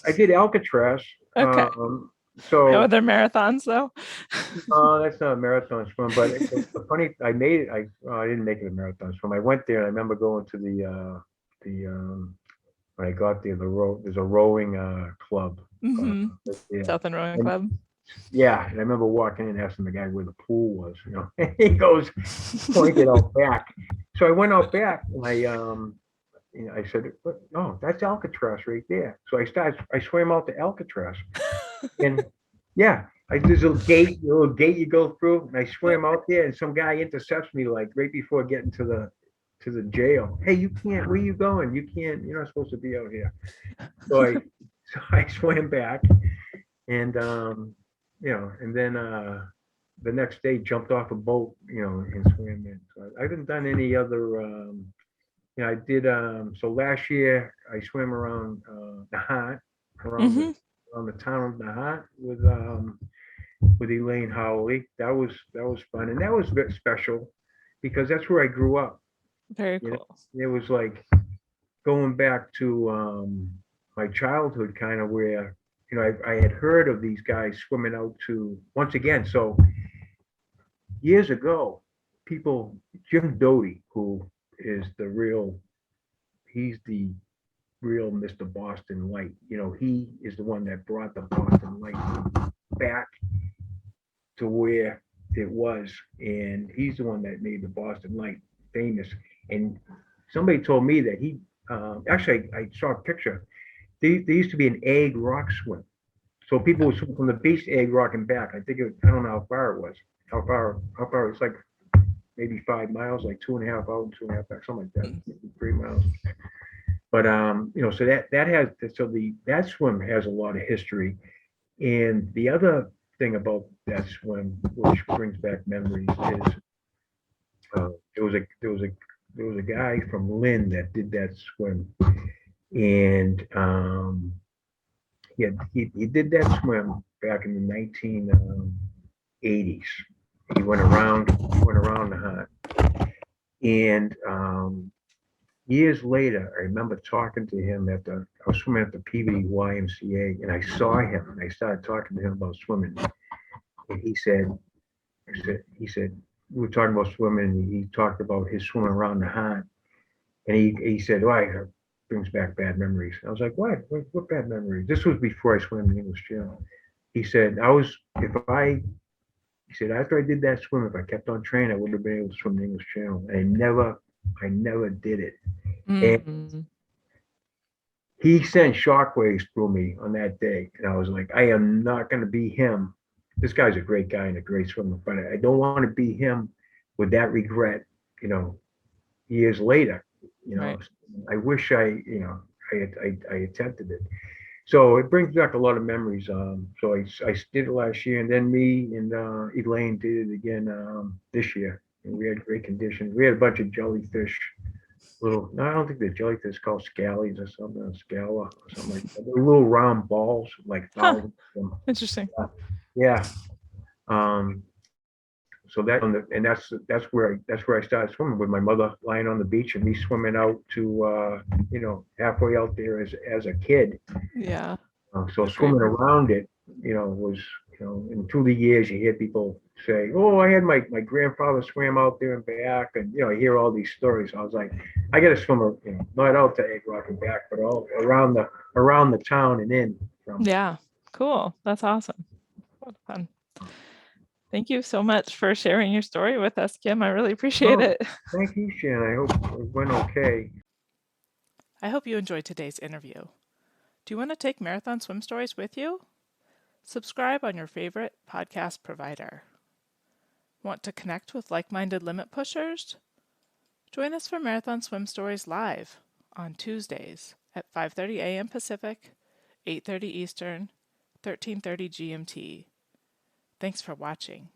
I did Alcatraz. Okay. No So other marathons though? that's not a marathon swim, but the funny, I made it. I didn't make it a marathon swim. I went there, and I remember going to the when I got there, there's a rowing club. Mm-hmm. Right there. Southern Rowing And Club. yeah, and I remember walking in and asking the guy where the pool was, he goes, pointed out back. So I went out back and I said, "Oh, that's Alcatraz right there." So I swam out to Alcatraz, and yeah, there's a little gate you go through, and I swam out there, and some guy intercepts me like right before getting to the jail. Hey, you can't. Where you going? You can't. You're not supposed to be out here. So I so I swam back, and and then the next day jumped off a boat, and swam in. So I haven't done any other. I did. So last year I swam around Nahat, around the Mm-hmm. around the town of Nahat with Elaine Howley. That was fun, and that was a bit special because that's where I grew up. Very You know, cool. it was like going back to my childhood, kind of where I had heard of these guys swimming out to once again. So years ago, people, Jim Doty, who is he's the real Mr. Boston Light. He is the one that brought the Boston Light back to where it was, and he's the one that made the Boston Light famous. And somebody told me that actually, I saw a picture. There used to be an egg rock swim. So people would swim from the beach to Egg Rock and back. I don't know how far it was. How far? It's like maybe 5 miles, like 2.5 out and 2.5 back, something like that, Mm. maybe 3 miles. But so that swim has a lot of history. And the other thing about that swim, which brings back memories, is there was a guy from Lynn that did that swim, and he did that swim back in the 1980s. He went around the hunt, and years later, I remember talking to him I was swimming at the Peabody YMCA, and I saw him, and I started talking to him about swimming, and he said we were talking about swimming, and he talked about his swimming around the hunt, and he said, "Why, it brings back bad memories." I was like, "What bad memories?" This was before I swam the English Channel. He said, he said, after I did that swim, if I kept on training, I would have been able to swim the English Channel. And I never did it. And Mm. he sent shockwaves through me on that day. And I was like, I am not going to be him. This guy's a great guy and a great swimmer, but I don't want to be him with that regret, you know, years later. You know, Right. I wish I attempted it. So it brings back a lot of memories. So I did it last year, and then me and Elaine did it again this year. And we had great conditions. We had a bunch of jellyfish. No, I don't think they're jellyfish, called scallies or something, or scala or something like that. They're little round balls, like Huh. thousands of them. Interesting. Yeah. Um, so that's where I started swimming, with my mother lying on the beach and me swimming out to halfway out there as a kid. Yeah. So A great swimming memory. around it, was, and through the years you hear people say, "Oh, I had my grandfather swam out there and back," and I hear all these stories. I was like, I got to swim, not out to Egg Rock and back, but all around the town and in from. Yeah. Cool. That's awesome. What fun. Thank you so much for sharing your story with us, Kim. I really appreciate Oh, it. thank you, Shannon. I hope it went okay. I hope you enjoyed today's interview. Do you want to take marathon swim stories with you? Subscribe on your favorite podcast provider. Want to connect with like-minded limit pushers? Join us for Marathon Swim Stories live on Tuesdays at 5:30 a.m. Pacific, 8:30 Eastern, 13:30 GMT. Thanks for watching.